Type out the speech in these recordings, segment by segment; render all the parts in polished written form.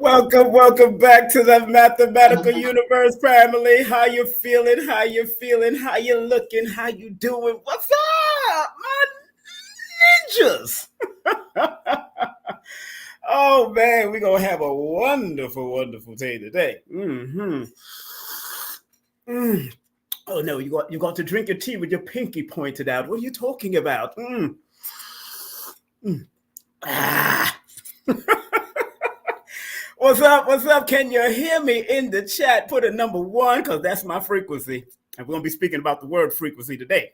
Welcome back to the mathematical universe family. How you feeling? How you feeling? How you looking? How you doing? What's up, my ninjas? Oh man, we're gonna have a wonderful day today. Oh no, you got to drink your tea with your pinky pointed out. What are you talking about? Ah. What's up? What's up? Can you hear me in the chat? Put a number 1 because that's my frequency. And we're going to be speaking about the word frequency today.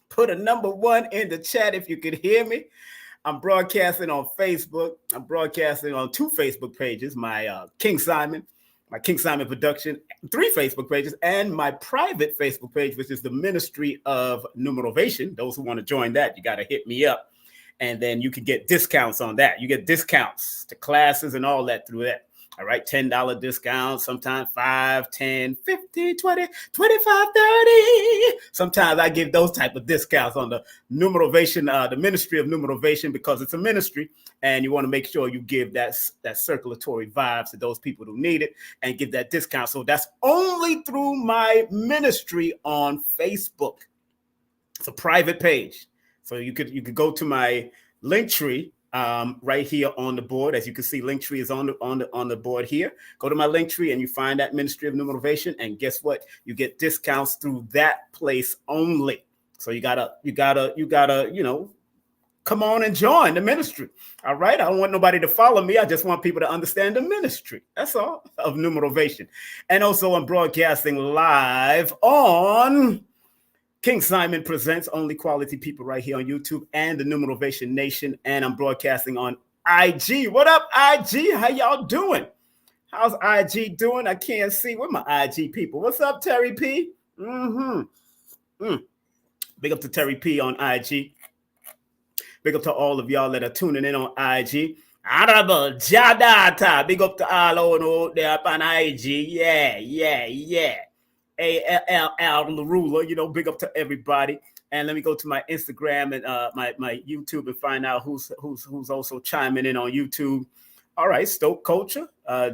Put a number 1 in the chat if you could hear me. I'm broadcasting on Facebook. I'm broadcasting on 2 Facebook pages, my King Simon production, 3 Facebook pages, and my private Facebook page, which is the Ministry of Numerovation. Those who want to join that, you got to hit me up. And then you can get discounts on that. You get discounts to classes and all that through that. All right, $10 discounts, sometimes 5, 10, 15, 20, 25, 30. Sometimes I give those type of discounts on the Numerovation, the Ministry of Numerovation, because it's a ministry and you want to make sure you give that circulatory vibes to those people who need it and give that discount. So that's only through my ministry on Facebook. It's a private page. So you could go to my Linktree right here on the board. As you can see, Linktree is on the board here. Go to my Linktree and you find that Ministry of Numerovation, and guess what? You get discounts through that place only. So you gotta come on and join the ministry. All right. I don't want nobody to follow me. I just want people to understand the ministry. That's all, of Numerovation. And also I'm broadcasting live on King Simon Presents Only Quality People right here on YouTube and the Numerovation Nation. And I'm broadcasting on IG. What up, IG? How y'all doing? How's IG doing? I can't see. Where my IG people? What's up, Terry P? Big up to Terry P on IG. Big up to all of y'all that are tuning in on IG. Honorable Jadata. Big up to all over there on IG. Yeah. ALL the ruler, big up to everybody. And let me go to my Instagram and my YouTube and find out who's also chiming in on YouTube. All right, Stoke Culture,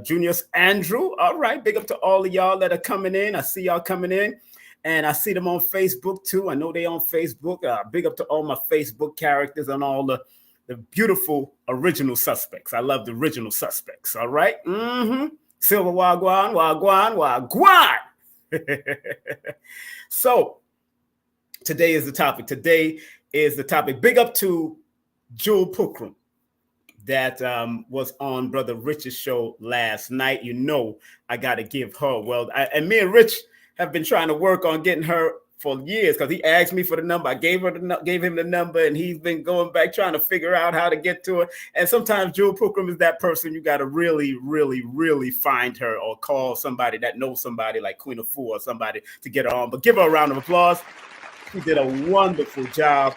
Junius Andrew. All right, big up to all of y'all that are coming in. I see y'all coming in, and I see them on Facebook too. I know they on Facebook. Big up to all my Facebook characters and all the beautiful original suspects. I love the original suspects. All right, Silver Wagwan. So today is the topic. Big up to Jewel Pukram that was on Brother Rich's show last night. I got to give her. And me and Rich have been trying to work on getting her for years, because he asked me for the number. I gave him the number, and he's been going back trying to figure out how to get to it. And sometimes Jewel Pukram is that person you got to really, really, really find her, or call somebody that knows somebody like Queen of Four or somebody to get her on. But give her a round of applause. She did a wonderful job.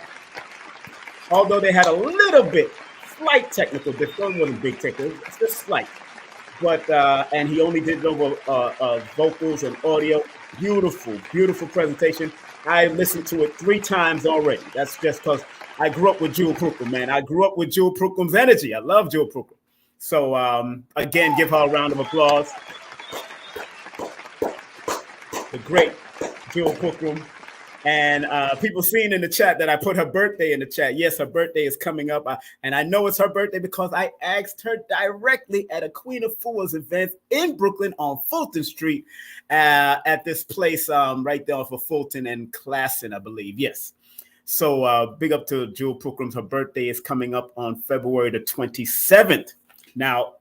Although they had a slight technical difficulty, it wasn't big technical, it's just slight. But and he only did it over vocals and audio. Beautiful presentation. I listened to it 3 times already. That's just because I grew up with Jewel Pukram, man. I grew up with Jewel Pukram's energy. I love Jewel Pukram. So again, give her a round of applause. The great Jewel Pukram. And people seeing in the chat that I put her birthday in the chat. Yes, her birthday is coming up. And I know it's her birthday because I asked her directly at a Queen of Fools event in Brooklyn on Fulton Street at this place right there off of Fulton and Classen, I believe. Yes. So big up to Jewel Pukram. Her birthday is coming up on February the 27th. Now,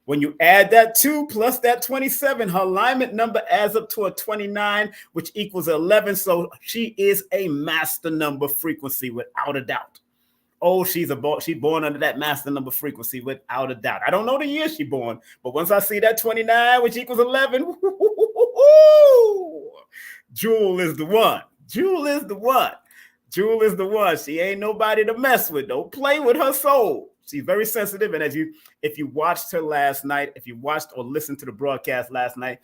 when you add that 2 plus that 27, her alignment number adds up to a 29, which equals 11. So she is a master number frequency without a doubt. Oh, she's born under that master number frequency without a doubt. I don't know the year she's born, but once I see that 29, which equals 11, Jewel is the one. Jewel is the one. She ain't nobody to mess with. Don't play with her soul. She's very sensitive, and if you watched her last night, if you watched or listened to the broadcast last night,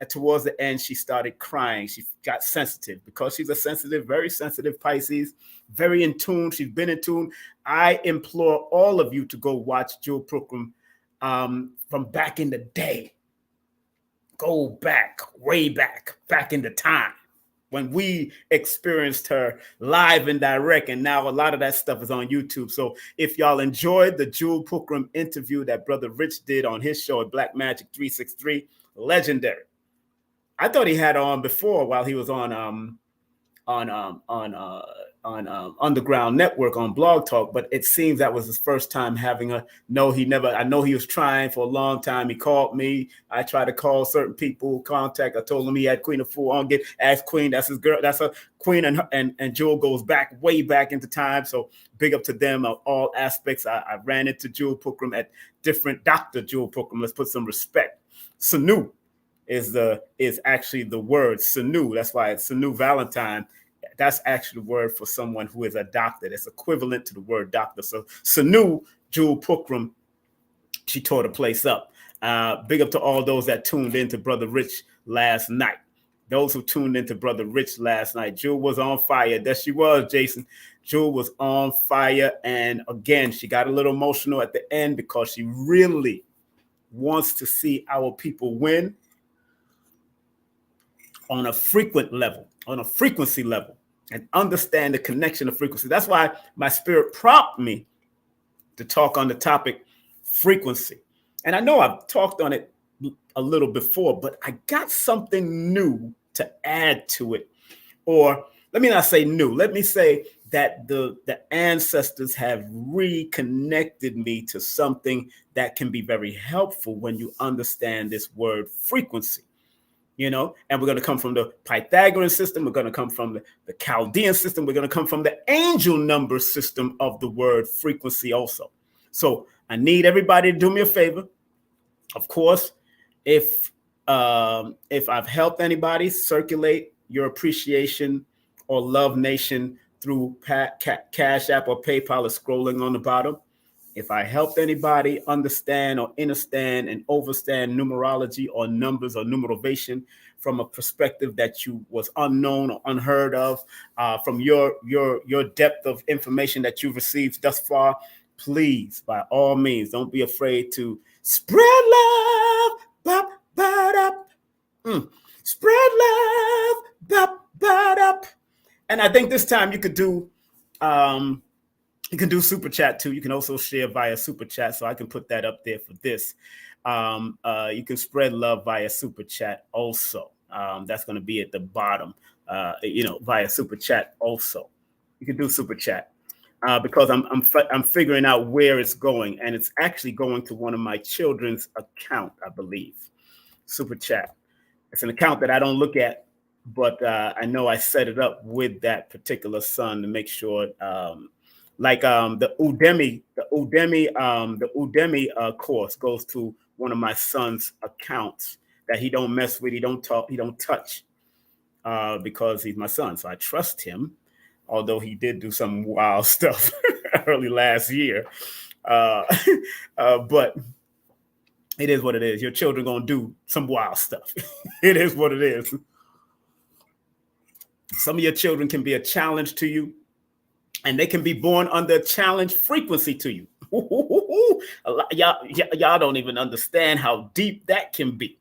towards the end, she started crying. She got sensitive because she's a sensitive, very sensitive Pisces, very in tune. She's been in tune. I implore all of you to go watch Jewel Pukram from back in the day. Go back, way back into time when we experienced her live and direct. And now a lot of that stuff is on YouTube. So if y'all enjoyed the Jewel Pookrum interview that Brother Rich did on his show at Black Magic 363, legendary. I thought he had on before while he was on Underground Network on Blog Talk, but it seems that was his first time having a. No, he never. I know he was trying for a long time. He called me. I tried to call certain people, contact. I told him he had Queen of Fool on. Ask Queen. That's his girl. That's a Queen, and Jewel goes back way back into time. So big up to them of all aspects. I ran into Jewel Pookrum at different Dr. Jewel Pookrum. Let's put some respect. Sanu is actually the word Sanu. That's why it's Sanu Valentine. That's actually the word for someone who is a doctor. It's equivalent to the word doctor. So Sanu Jewel Pookrum, she tore the place up. Big up to all those that tuned into Brother Rich last night. Those who tuned into Brother Rich last night. Jewel was on fire. There she was, Jason. Jewel was on fire. And again, she got a little emotional at the end because she really wants to see our people win on a frequent level, on a frequency level, and understand the connection of frequency. That's why my spirit prompted me to talk on the topic frequency. And I know I've talked on it a little before, but I got something new to add to it. Or let me not say new. Let me say that the ancestors have reconnected me to something that can be very helpful when you understand this word frequency. And we're going to come from the Pythagorean system. We're going to come from the Chaldean system. We're going to come from the angel number system of the word frequency also. So I need everybody to do me a favor. Of course, if I've helped anybody, circulate your appreciation or Love Nation through Cash App or PayPal is scrolling on the bottom. If I helped anybody understand or understand and overstand numerology or numbers or numerovation from a perspective that you was unknown or unheard of, from your depth of information that you've received thus far, please, by all means, don't be afraid to spread love, bop, bop, spread love, bop, bop. And I think this time you could do. You can do super chat too. You can also share via super chat. So I can put that up there for this. You can spread love via super chat also. That's going to be at the bottom, via super chat also. You can do super chat because I'm figuring out where it's going. And it's actually going to one of my children's account, I believe. Super chat. It's an account that I don't look at, but I know I set it up with that particular son to make sure the Udemy course goes to one of my son's accounts that he don't mess with, he don't talk, he don't touch, because he's my son. So I trust him, although he did do some wild stuff early last year. But it is what it is. Your children gonna do some wild stuff. It is what it is. Some of your children can be a challenge to you. And they can be born under a challenge frequency to you. Y'all don't even understand how deep that can be.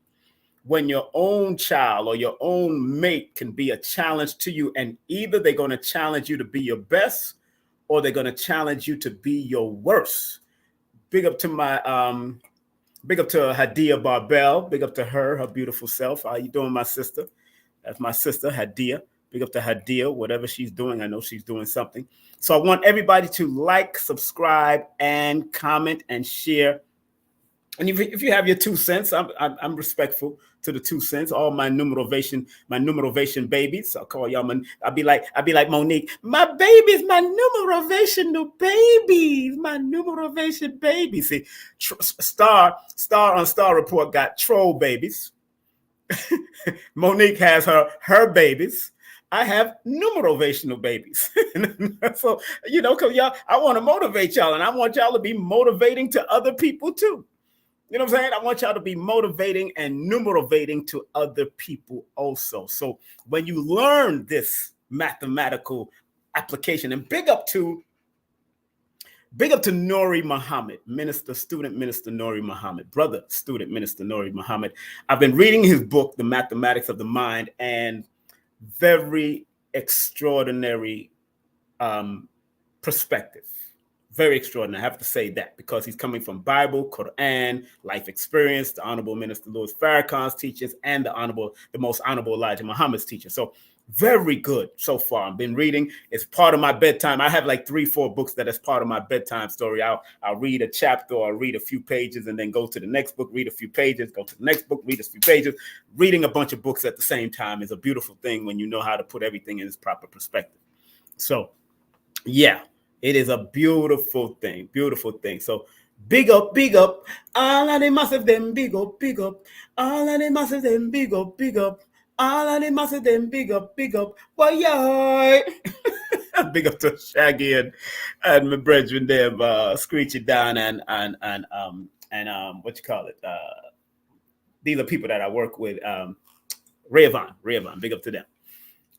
When your own child or your own mate can be a challenge to you, and either they're going to challenge you to be your best, or they're going to challenge you to be your worst. Big up to Hadia Barbell. Big up to her beautiful self. How you doing, my sister? That's my sister, Hadia. Big up to Hadia, whatever she's doing. I know she's doing something. So I want everybody to like, subscribe, and comment and share. And if you have your 2 cents, I'm respectful to the 2 cents. All my numerovation babies. I'll call y'all. I'll be like Monique. My babies, my numerational babies, my numerovation babies. See, Star on Star Report got troll babies. Monique has her babies. I have numerovational babies. So, because y'all, I want to motivate y'all, and I want y'all to be motivating to other people too. You know what I'm saying? I want y'all to be motivating and numerovating to other people also. So when you learn this mathematical application, and big up to Big up to Nuri Muhammad, student minister Nuri Muhammad, brother, student minister Nuri Muhammad. I've been reading his book, The Mathematics of the Mind, and very extraordinary perspective. Very extraordinary. I have to say that because he's coming from Bible, Quran, life experience, the Honorable Minister Louis Farrakhan's teachings, and the most honorable Elijah Muhammad's teachings. So very good so far. I've been reading. It's part of my bedtime. I have like 3-4 books that is part of my bedtime story. I'll read a chapter or read a few pages and then go to the next book, read a few pages, go to the next book, read a few pages. Reading a bunch of books at the same time is a beautiful thing when you know how to put everything in its proper perspective. So, yeah. It is a beautiful thing, beautiful thing. So big up, all of the massive them, big up, all of the massive them, big up, all of the massive them, big up, why yay? Big up to Shaggy and my brethren them, Screechy Down and what you call it? These are people that I work with. Rayvon, big up to them.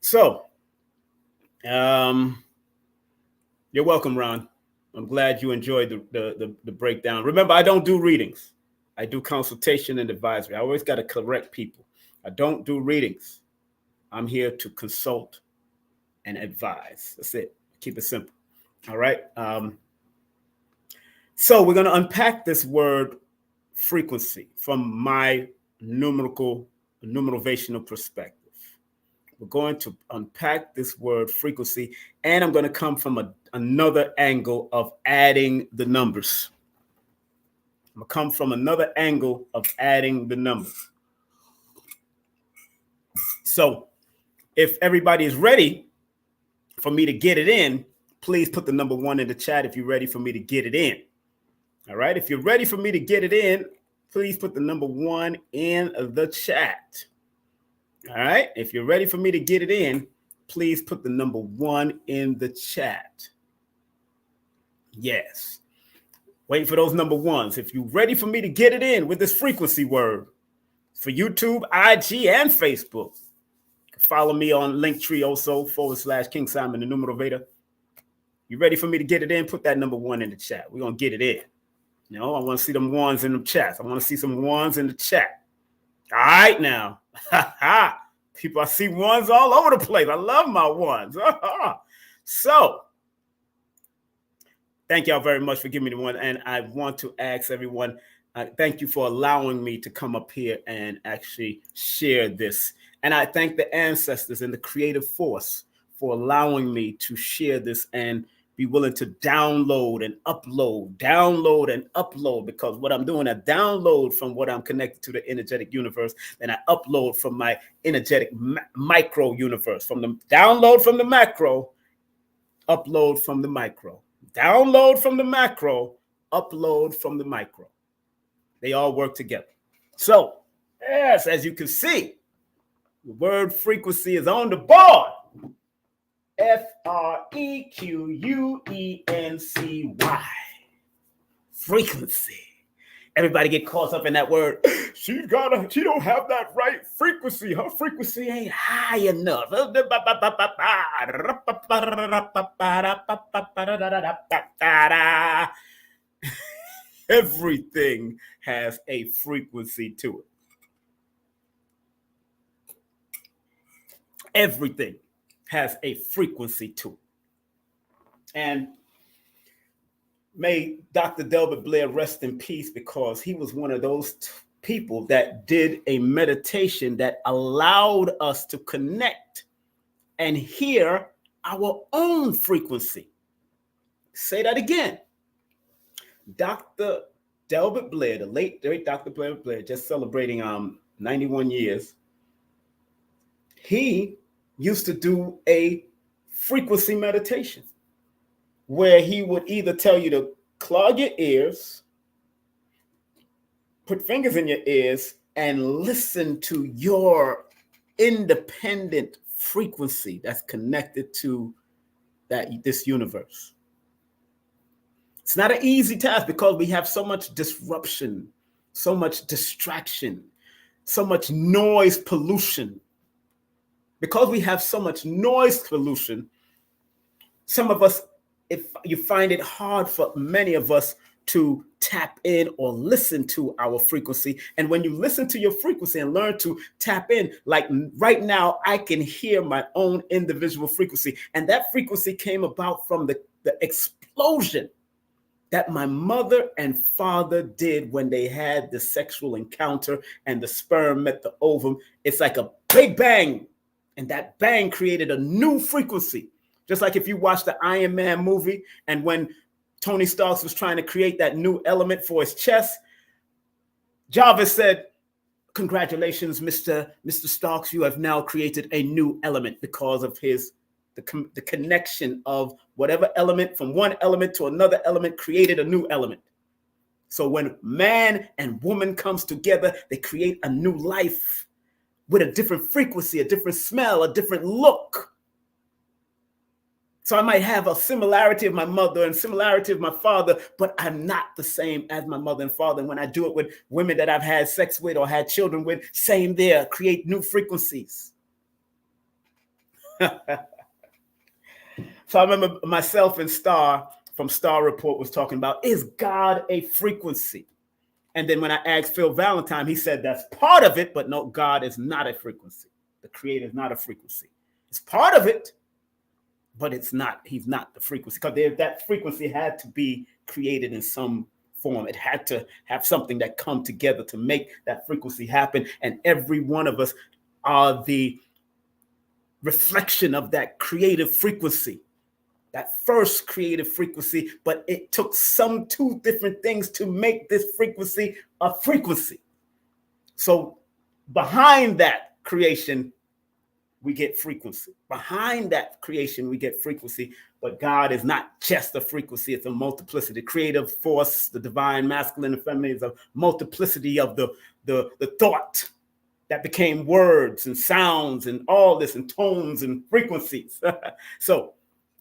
So, you're welcome, Ron. I'm glad you enjoyed the breakdown. Remember, I don't do readings. I do consultation and advisory. I always got to correct people. I don't do readings. I'm here to consult and advise. That's it. Keep it simple. All right. So we're going to unpack this word frequency from my numerovational perspective. We're going to unpack this word frequency, and I'm going to come from another angle of adding the numbers. I'm going to come from another angle of adding the numbers. So if everybody is ready for me to get it in, please put the number 1 in the chat if you're ready for me to get it in. All right. If you're ready for me to get it in, please put the number 1 in the chat. All right. If you're ready for me to get it in, please put the number 1 in the chat. Yes. Wait for those number 1s. If you're ready for me to get it in with this frequency word for YouTube, IG, and Facebook, follow me on Linktr.ee also /King Simon the Numerovator. You ready for me to get it in? Put that number 1 in the chat. We're going to get it in. You know, I want to see them 1s in the chats. I want to see some 1s in the chat. All right now. People, I see 1s all over the place. I love my 1s. So, thank y'all very much for giving me the 1. And I want to ask everyone, thank you for allowing me to come up here and actually share this. And I thank the ancestors and the creative force for allowing me to share this and be willing to download and upload, because what I'm doing, I download from what I'm connected to the energetic universe, and I upload from my energetic micro universe. From the download from the macro, upload from the micro. Download from the macro, upload from the micro. They all work together. So, yes, as you can see, the word frequency is on the board. FREQUENCY. Frequency. Everybody get caught up in that word. She don't have that right frequency. Her frequency ain't high enough. Everything has a frequency to it. Everything has a frequency to it. And may Dr. Delbert Blair rest in peace, because he was one of those people that did a meditation that allowed us to connect and hear our own frequency. Say that again. Dr. Delbert Blair, the late great Dr. Blair, just celebrating 91 years. He used to do a frequency meditation where he would either tell you to clog your ears, put fingers in your ears, and listen to your independent frequency that's connected to this universe. It's not an easy task because we have so much disruption, so much distraction, so much noise pollution. Because we have so much noise pollution, some of us if you find it hard for many of us to tap in or listen to our frequency. And when you listen to your frequency and learn to tap in, like right now, I can hear my own individual frequency. And that frequency came about from the explosion that my mother and father did when they had the sexual encounter and the sperm met the ovum. It's like a big bang. And that bang created a new frequency. Just like if you watch the Iron Man movie, and when Tony Stark was trying to create that new element for his chest, Jarvis said, "Congratulations, Mr. Starks, you have now created a new element," because of the connection of whatever element from one element to another element created a new element. So when man and woman comes together, they create a new life with a different frequency, a different smell, a different look. So I might have a similarity of my mother and similarity of my father, but I'm not the same as my mother and father. And when I do it with women that I've had sex with or had children with, same there, create new frequencies. So I remember myself and Star from Star Report was talking about, is God a frequency? And then when I asked Phil Valentine, he said that's part of it, but no, God is not a frequency. The creator is not a frequency. It's part of it, but it's not. He's not the frequency, because that frequency had to be created in some form. It had to have something that come together to make that frequency happen. And every one of us are the reflection of that creative frequency, that first creative frequency, but it took some two different things to make this frequency a frequency. So behind that creation, we get frequency. Behind that creation, we get frequency. But God is not just a frequency, it's a multiplicity. Creative force, the divine masculine and feminine, is a multiplicity of the thought that became words and sounds and all this, and tones and frequencies. So,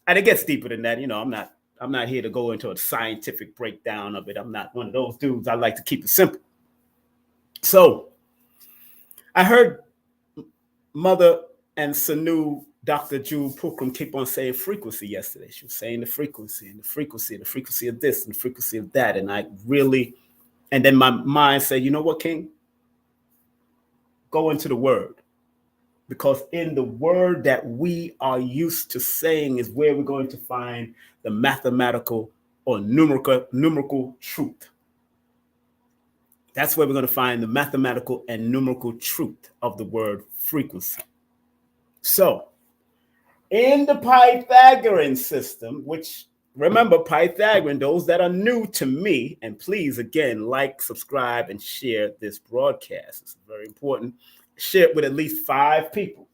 and it gets deeper than that. You know, I'm not here to go into a scientific breakdown of it. I'm not one of those dudes. I like to keep it simple. So I heard Mother and Sanu, Dr. Jewel Pookrum, keep on saying frequency yesterday. She was saying the frequency and the frequency and the frequency of this and the frequency of that. And and then my mind said, you know what, King? Go into the word. Because in the word that we are used to saying is where we're going to find the mathematical or numerical truth. That's where we're going to find the mathematical and numerical truth of the word frequency. So, in the Pythagorean system, which, remember, Pythagorean, those that are new to me, and please, again, like, subscribe, and share this broadcast. It's very important. Share it with at least 5 people.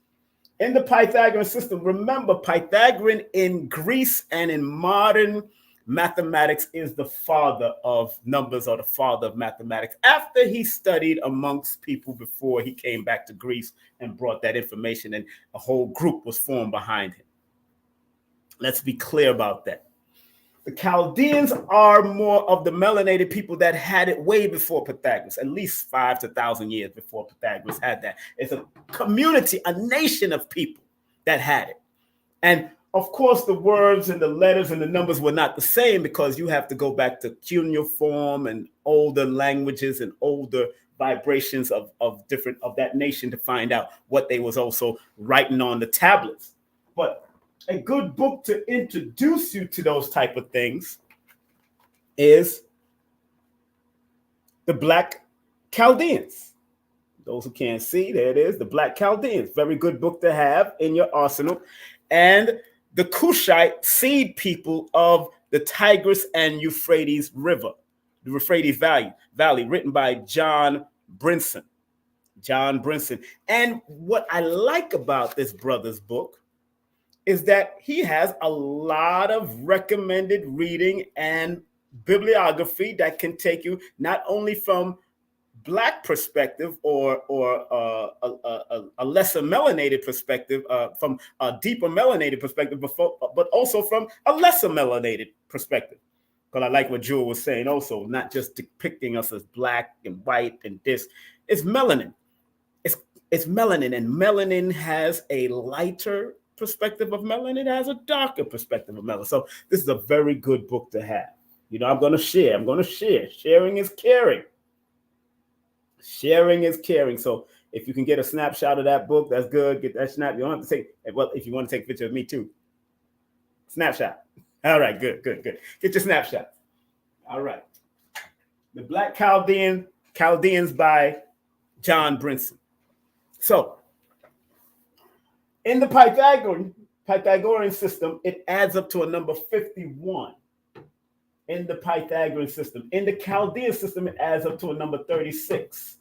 In the Pythagorean system, remember, Pythagorean in Greece and in modern mathematics is the father of numbers, or the father of mathematics, after he studied amongst people before he came back to Greece and brought that information, and a whole group was formed behind him. Let's be clear about that. The Chaldeans are more of the melanated people that had it way before Pythagoras, at least 5 to 1,000 years before Pythagoras had that. It's a community, a nation of people that had it. And of course, the words and the letters and the numbers were not the same, because you have to go back to cuneiform and older languages and older vibrations of that nation to find out what they was also writing on the tablets. But a good book to introduce you to those type of things is the Black Chaldeans. Those who can't see, there it is, the Black Chaldeans. Very good book to have in your arsenal. And the Kushite seed people of the Tigris and Euphrates River, the Euphrates Valley, written by John Brinson. And what I like about this brother's book is that he has a lot of recommended reading and bibliography that can take you not only from Black perspective or a lesser melanated perspective, from a deeper melanated perspective, but also from a lesser melanated perspective. Because I like what Jewel was saying also, not just depicting us as black and white and this. It's melanin. It's melanin, and melanin has a lighter perspective of Mela, and it has a darker perspective of Mela. So this is a very good book to have. I'm going to share. Sharing is caring. Sharing is caring. So if you can get a snapshot of that book, that's good. Get that snap. You don't have to take, well, if you want to take a picture of me too. Snapshot. All right, good. Get your snapshot. All right. The Black Chaldeans by John Brinson. So in the Pythagorean system, it adds up to a number 51. In the Pythagorean system. In the Chaldean system, it adds up to a number 36.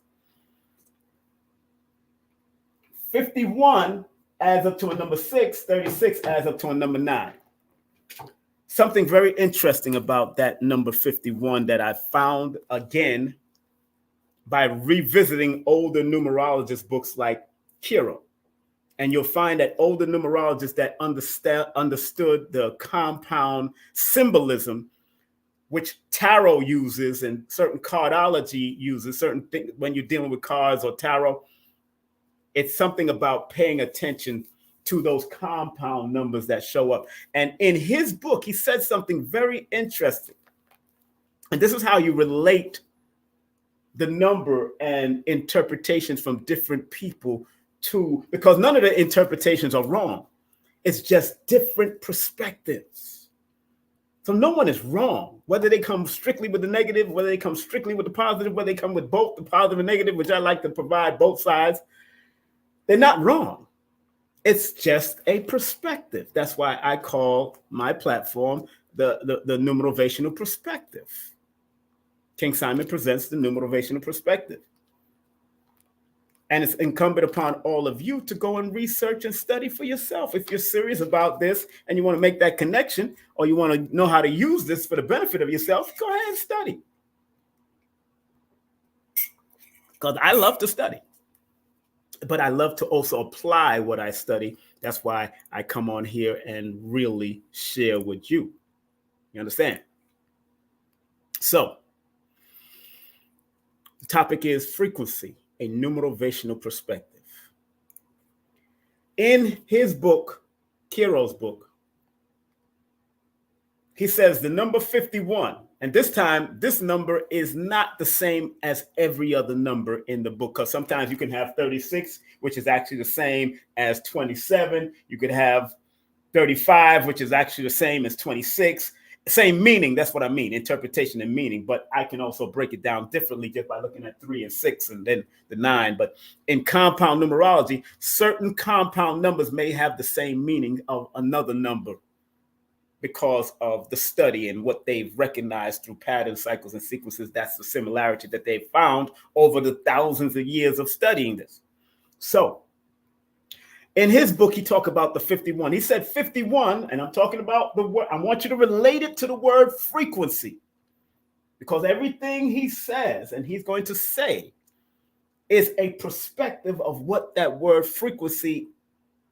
51 adds up to a number 6. 36 adds up to a number 9. Something very interesting about that number 51 that I found again by revisiting older numerologist books like Kiro. And you'll find that older numerologists that understood the compound symbolism which tarot uses and certain cardology uses, certain things when you're dealing with cards or tarot, it's something about paying attention to those compound numbers that show up. And in his book, he said something very interesting. And this is how you relate the number and interpretations from different people to, because none of the interpretations are wrong. It's just different perspectives. So no one is wrong, whether they come strictly with the negative, whether they come strictly with the positive, whether they come with both the positive and negative, which I like to provide both sides. They're not wrong. It's just a perspective. That's why I call my platform the Numerovational Perspective. King Simon presents the Numerovational Perspective. And it's incumbent upon all of you to go and research and study for yourself. If you're serious about this and you want to make that connection, or you want to know how to use this for the benefit of yourself, go ahead and study. Because I love to study. But I love to also apply what I study. That's why I come on here and really share with you. You understand? So, the topic is frequency, a numerovational perspective. In his book, Kiro's book, he says the number 51, and this time, this number is not the same as every other number in the book, because sometimes you can have 36, which is actually the same as 27. You could have 35, which is actually the same as 26. Same meaning, that's what I mean, interpretation and meaning. But I can also break it down differently just by looking at 3 and 6 and then the 9. But in compound numerology, certain compound numbers may have the same meaning of another number, because of the study and what they've recognized through pattern cycles and sequences. That's the similarity that they've found over the thousands of years of studying this. So in his book, he talked about the 51. He said 51, and I'm talking about the word. I want you to relate it to the word frequency, because everything he says and he's going to say is a perspective of what that word frequency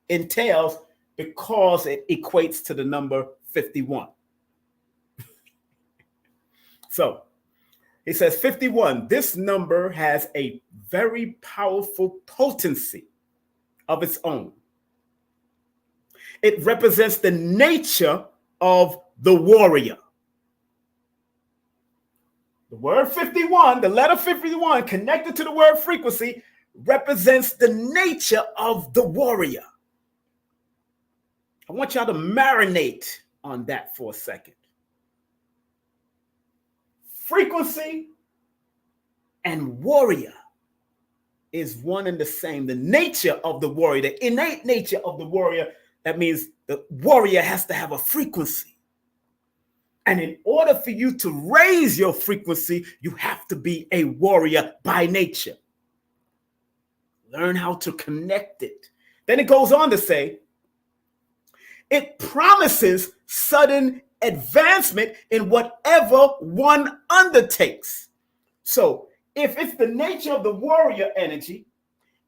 entails, because it equates to the number 51. So he says 51, this number has a very powerful potency of its own. It represents the nature of the warrior. The word 51, the letter 51 connected to the word frequency, represents the nature of the warrior. I want y'all to marinate on that for a second. Frequency and warrior is one and the same. The nature of the warrior, the innate nature of the warrior, that means the warrior has to have a frequency. And in order for you to raise your frequency, you have to be a warrior by nature. Learn how to connect it. Then it goes on to say, it promises sudden advancement in whatever one undertakes. So if it's the nature of the warrior energy,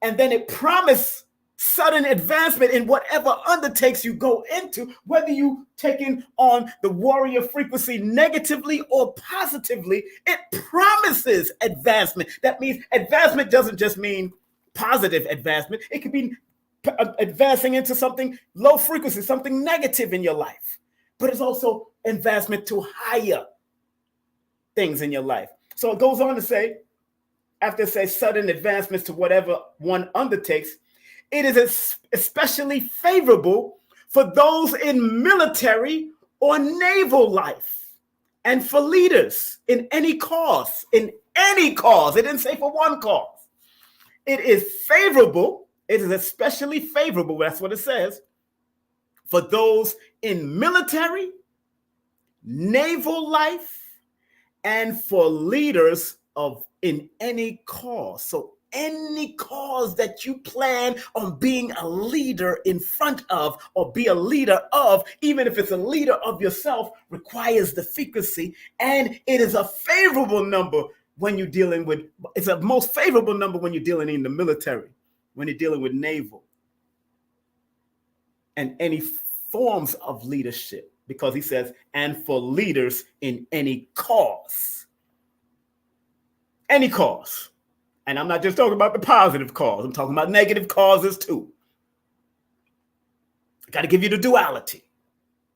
and then it promises sudden advancement in whatever undertakes you go into, whether you taking on the warrior frequency negatively or positively, it promises advancement. That means advancement doesn't just mean positive advancement. It could be advancing into something low frequency, something negative in your life. But it's also advancement to higher things in your life. So it goes on to say, after it says sudden advancements to whatever one undertakes, it is especially favorable for those in military or naval life and for leaders in any cause, in any cause. It didn't say for one cause. It is favorable. It is especially favorable. That's what it says. For those in military, naval life, and for leaders in any cause. So any cause that you plan on being a leader in front of or be a leader of, even if it's a leader of yourself, requires the frequency. And it is a favorable number when you're dealing with, it's a most favorable number when you're dealing in the military, when you're dealing with naval and any forms of leadership. Because he says, and for leaders in any cause. Any cause. And I'm not just talking about the positive cause. I'm talking about negative causes too. I got to give you the duality.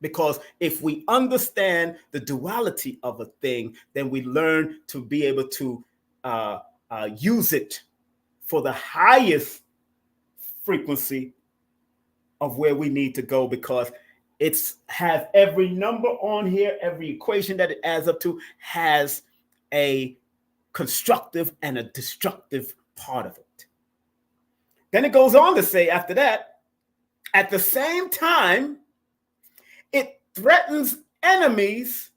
Because if we understand the duality of a thing, then we learn to be able to use it for the highest frequency of where we need to go, because it's have every number on here, every equation that it adds up to has a constructive and a destructive part of it. Then it goes on to say after that, at the same time, it threatens enemies,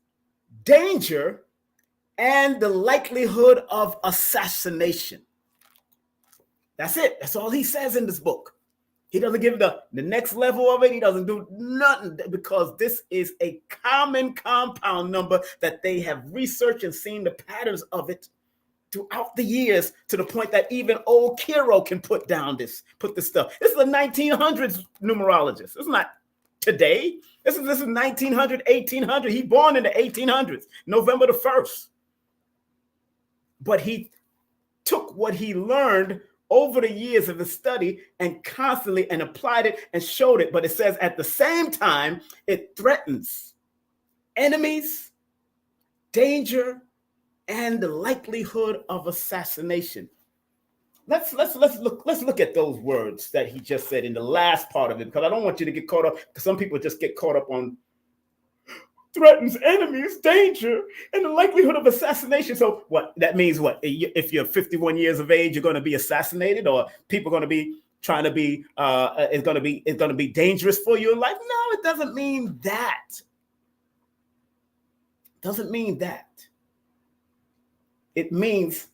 danger, and the likelihood of assassination. That's it. That's all he says in this book. He doesn't give the next level of it. He doesn't do nothing, because this is a common compound number that they have researched and seen the patterns of it throughout the years, to the point that even old Kiro can put this stuff. This is a 1900s numerologist. It's not today. This is 1900, 1800. He born in the 1800s, November the 1st. But he took what he learned over the years of his study and constantly and applied it and showed it. But it says at the same time, it threatens enemies, danger, and the likelihood of assassination. Let's look at those words that he just said in the last part of it, because I don't want you to get caught up, because some people just get caught up on threatens enemies, danger, and the likelihood of assassination. So what that means? What if you're 51 years of age, you're going to be assassinated, or people are going to be trying to be it's going to be dangerous for you in life? No, it doesn't mean that. It doesn't mean that. It means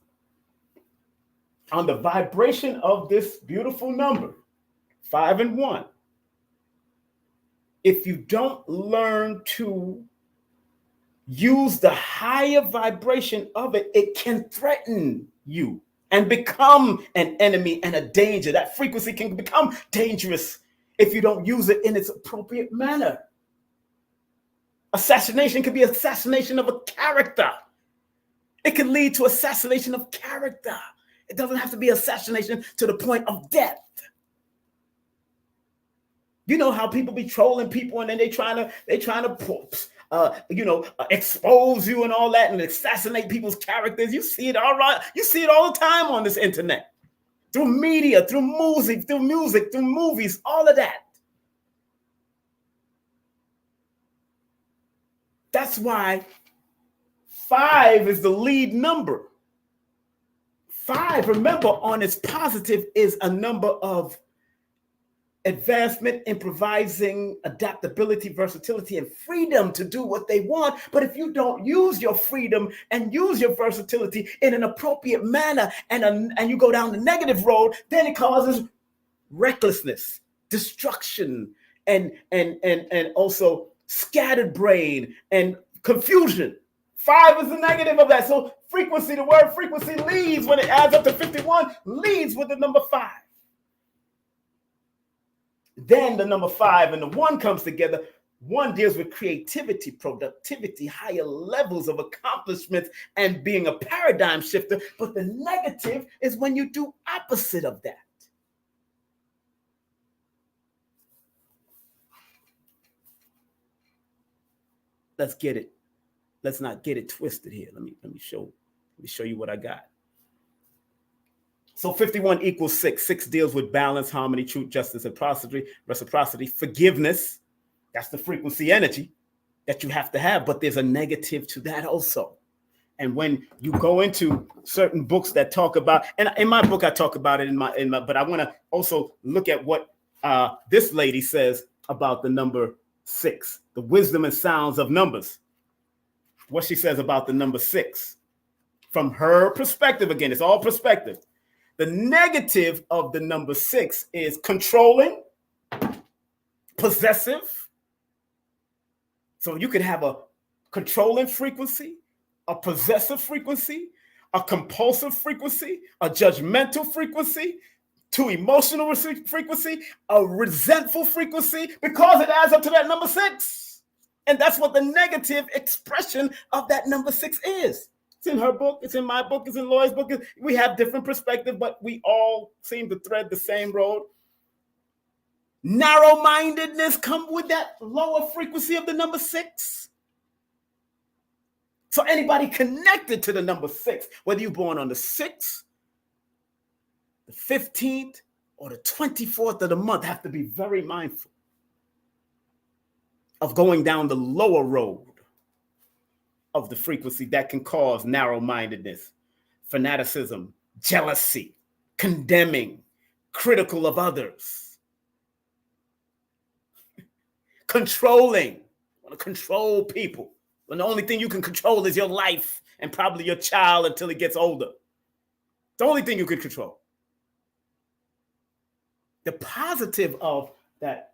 on the vibration of this beautiful number, 5 and 1. If you don't learn to use the higher vibration of it, it can threaten you and become an enemy and a danger. That frequency can become dangerous if you don't use it in its appropriate manner. Assassination could be assassination of a character. It can lead to assassination of character. It doesn't have to be assassination to the point of death. You know how people be trolling people, and then they trying to expose you and all that, and assassinate people's characters. You see it all right. You see it all the time on this internet, through media, through music, through movies, all of that. That's why 5 is the lead number. 5, remember, on its positive is a number of advancement, improvising, adaptability, versatility, and freedom to do what they want. But if you don't use your freedom and use your versatility in an appropriate manner, and you go down the negative road, then it causes recklessness, destruction, and also scattered brain and confusion. 5 is the negative of that. So frequency, the word frequency leads, when it adds up to 51, leads with the number 5. Then the number 5 and the 1 comes together. 1 deals with creativity, productivity, higher levels of accomplishments, and being a paradigm shifter. But the negative is when you do opposite of that. let's get it. Let's not get it twisted here. Let me show you what I got. So 51 equals 6. 6 deals with balance, harmony, truth, justice, and reciprocity, forgiveness. That's the frequency energy that you have to have, but there's a negative to that also. And when you go into certain books that talk about, and in my book I talk about it but I want to also look at what this lady says about the number 6, the wisdom and sounds of numbers. What she says about the number 6 from her perspective. Again, it's all perspective. The negative of the number 6 is controlling, possessive. So you could have a controlling frequency, a possessive frequency, a compulsive frequency, a judgmental frequency, too emotional frequency, a resentful frequency, because it adds up to that number 6. And that's what the negative expression of that number 6 is. It's in her book, it's in my book, it's in Lloyd's book. We have different perspectives, but we all seem to thread the same road. Narrow-mindedness come with that lower frequency of the number 6. So anybody connected to the number 6, whether you're born on the 6th, the 15th, or the 24th of the month, have to be very mindful of going down the lower road of the frequency that can cause narrow-mindedness, fanaticism, jealousy, condemning, critical of others, controlling, want to control people. When the only thing you can control is your life and probably your child until he gets older. The only thing you can control. The positive of that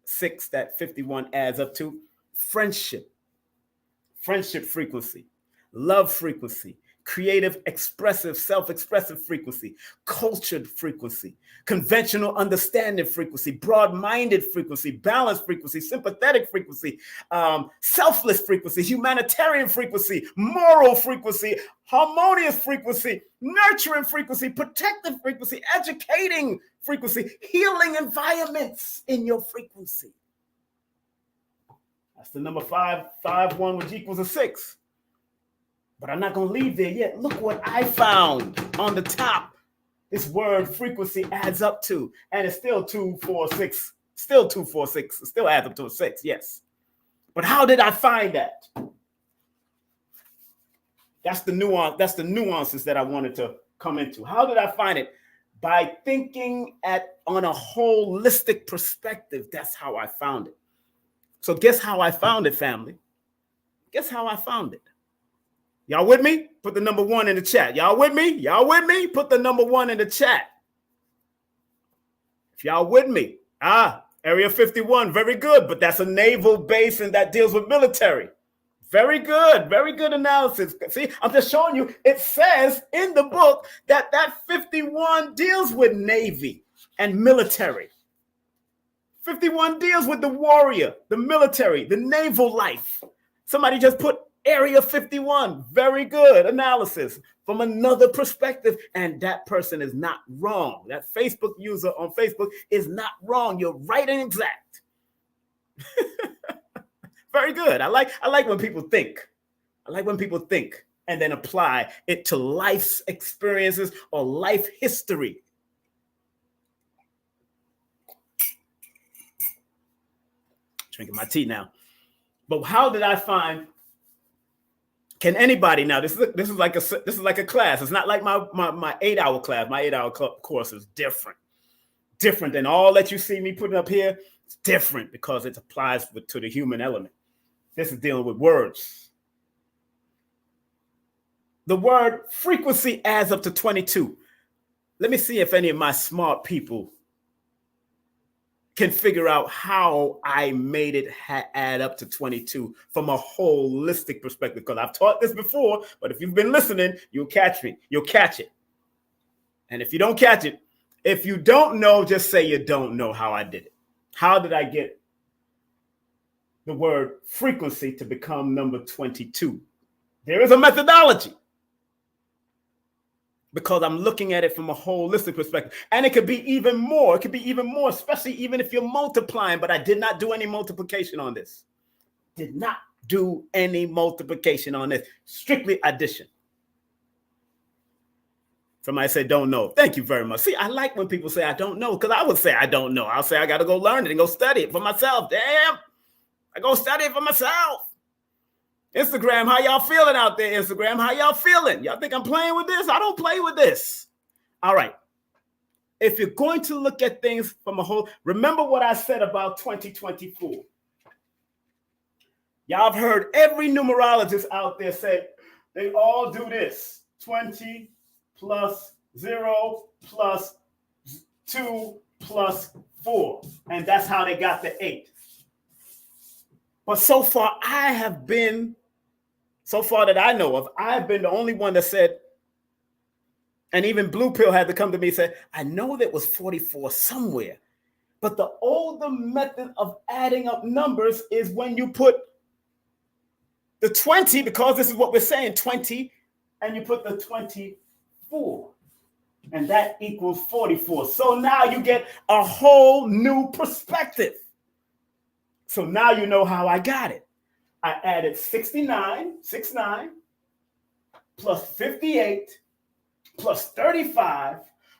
6, that 51 adds up to friendship frequency, love frequency, creative, expressive, self-expressive frequency, cultured frequency, conventional understanding frequency, broad-minded frequency, balanced frequency, sympathetic frequency, selfless frequency, humanitarian frequency, moral frequency, harmonious frequency, nurturing frequency, protective frequency, educating frequency, healing environments in your frequency. That's the number 551, which equals a 6. But I'm not going to leave there yet. Look what I found on the top. This word frequency adds up to, and it's still 246. Still 246. It still adds up to a 6, yes. But how did I find that? That's the nuance. That's the nuances that I wanted to come into. How did I find it? By thinking on a holistic perspective. That's how I found it. So guess how I found it, family? Guess how I found it? Y'all with me? Put the number 1 in the chat. Y'all with me? Y'all with me? Put the number 1 in the chat. If y'all with me. Area 51, very good. But that's a naval base and that deals with military. Very good. Very good analysis. See, I'm just showing you. It says in the book that 51 deals with Navy and military. 51 deals with the warrior, the military, the naval life. Somebody just put Area 51. Very good analysis from another perspective. And that person is not wrong. That Facebook user on Facebook is not wrong. You're right and exact. Very good. I like when people think. I like when people think and then apply it to life's experiences or life history. Drinking my tea now. But how did I find? Can anybody now? This is like a class. It's not like my 8-hour class. My 8-hour course is different than all that you see me putting up here. It's different because it applies to the human element. This is dealing with words. The word frequency adds up to 22. Let me see if any of my smart people can figure out how I made it add up to 22 from a holistic perspective. Because I've taught this before, but if you've been listening, you'll catch me. You'll catch it. And if you don't catch it, if you don't know, just say you don't know how I did it. How did I get the word frequency to become number 22? There is a methodology. Because I'm looking at it from a holistic perspective. And it could be even more. It could be even more, especially even if you're multiplying. But I did not do any multiplication on this. Did not do any multiplication on this. Strictly addition. Somebody said, don't know. Thank you very much. See, I like when people say I don't know, because I would say I don't know. I'll say I got to go learn it and go study it for myself. Damn, I go study it for myself. Instagram, how y'all feeling out there? Instagram, how y'all feeling? Y'all think I'm playing with this? I don't play with this. All right. If you're going to look at things from a whole, remember what I said about 2024. Y'all have heard every numerologist out there say they all do this. 20 plus 0 plus 2 plus 4. And that's how they got the 8. But so far that I know of, I've been the only one that said, and even Blue Pill had to come to me and say, I know that was 44 somewhere. But the older method of adding up numbers is when you put the 20, because this is what we're saying, 20, and you put the 24. And that equals 44. So now you get a whole new perspective. So now you know how I got it. I added 69 plus 58 plus 35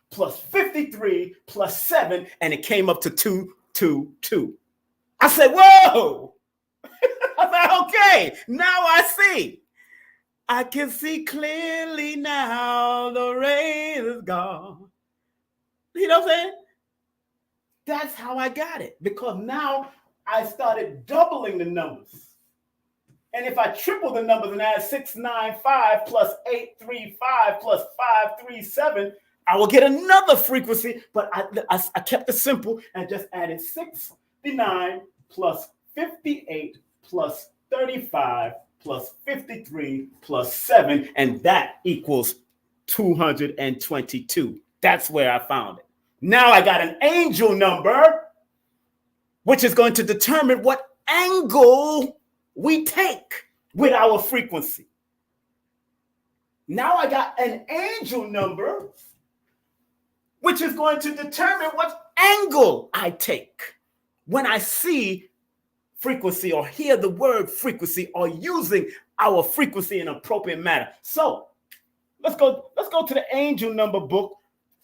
plus 53 plus 7, and it came up to 222. I said, whoa! I thought, okay, now I see. I can see clearly now, the rain is gone. You know what I'm saying? That's how I got it, because now I started doubling the numbers. And if I triple the numbers and add 695 plus 835 plus 537, I will get another frequency. But I kept it simple and just added 69 plus 58 plus 35 plus 53 plus 7. And that equals 222. That's where I found it. Now I got an angel number, which is going to determine what angle we take with our frequency. Now I got an angel number, which is going to determine what angle I take when I see frequency or hear the word frequency or using our frequency in an appropriate manner. So let's go to the angel number book.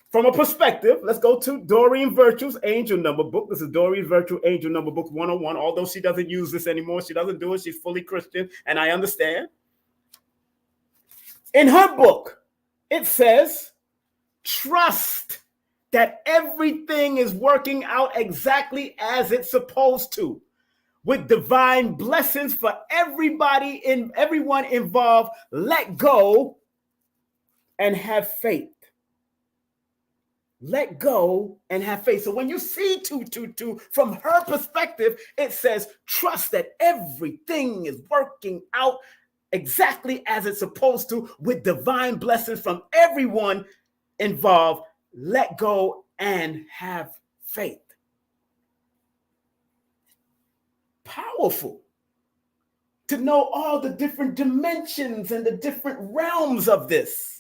From a perspective, let's go to Doreen Virtue's Angel Number Book. This is Doreen Virtue Angel Number Book 101. Although she doesn't use this anymore, she doesn't do it. She's fully Christian, and I understand. In her book, it says, trust that everything is working out exactly as it's supposed to, with divine blessings for everyone involved. Let go and have faith. Let go and have faith. So when you see 222, from her perspective, it says, trust that everything is working out exactly as it's supposed to, with divine blessings from everyone involved. Let go and have faith. Powerful to know all the different dimensions and the different realms of this.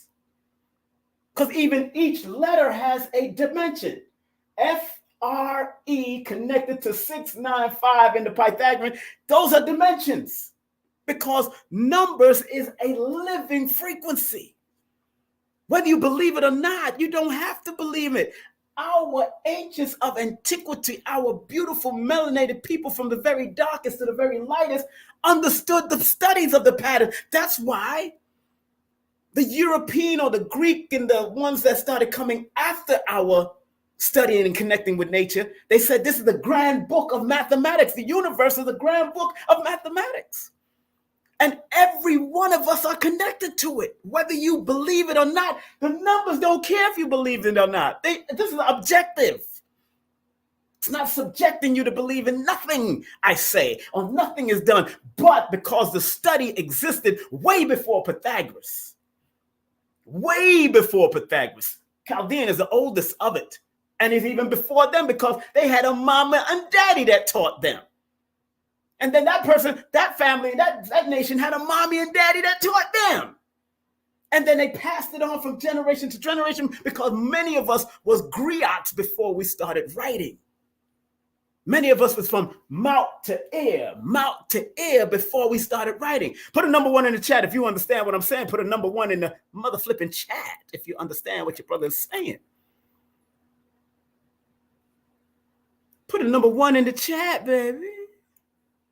Because even each letter has a dimension. F-R-E connected to 695 in the Pythagorean. Those are dimensions. Because numbers is a living frequency. Whether you believe it or not, you don't have to believe it. Our ancients of antiquity, our beautiful melanated people from the very darkest to the very lightest, understood the studies of the pattern. That's why the European or the Greek and the ones that started coming after our studying and connecting with nature, they said this is the grand book of mathematics. The universe is the grand book of mathematics. And every one of us are connected to it, whether you believe it or not. The numbers don't care if you believe it or not. This is objective. It's not subjecting you to believe in nothing, I say, or nothing is done. But because the study existed way before Pythagoras, Chaldean is the oldest of it. And it's even before them, because they had a mama and daddy that taught them. And then that person, that family, that nation had a mommy and daddy that taught them. And then they passed it on from generation to generation, because many of us was griots before we started writing. Many of us was from mouth to ear before we started writing. Put a number 1 in the chat if you understand what I'm saying. Put a number 1 in the mother flipping chat if you understand what your brother is saying. Put a number 1 in the chat, baby.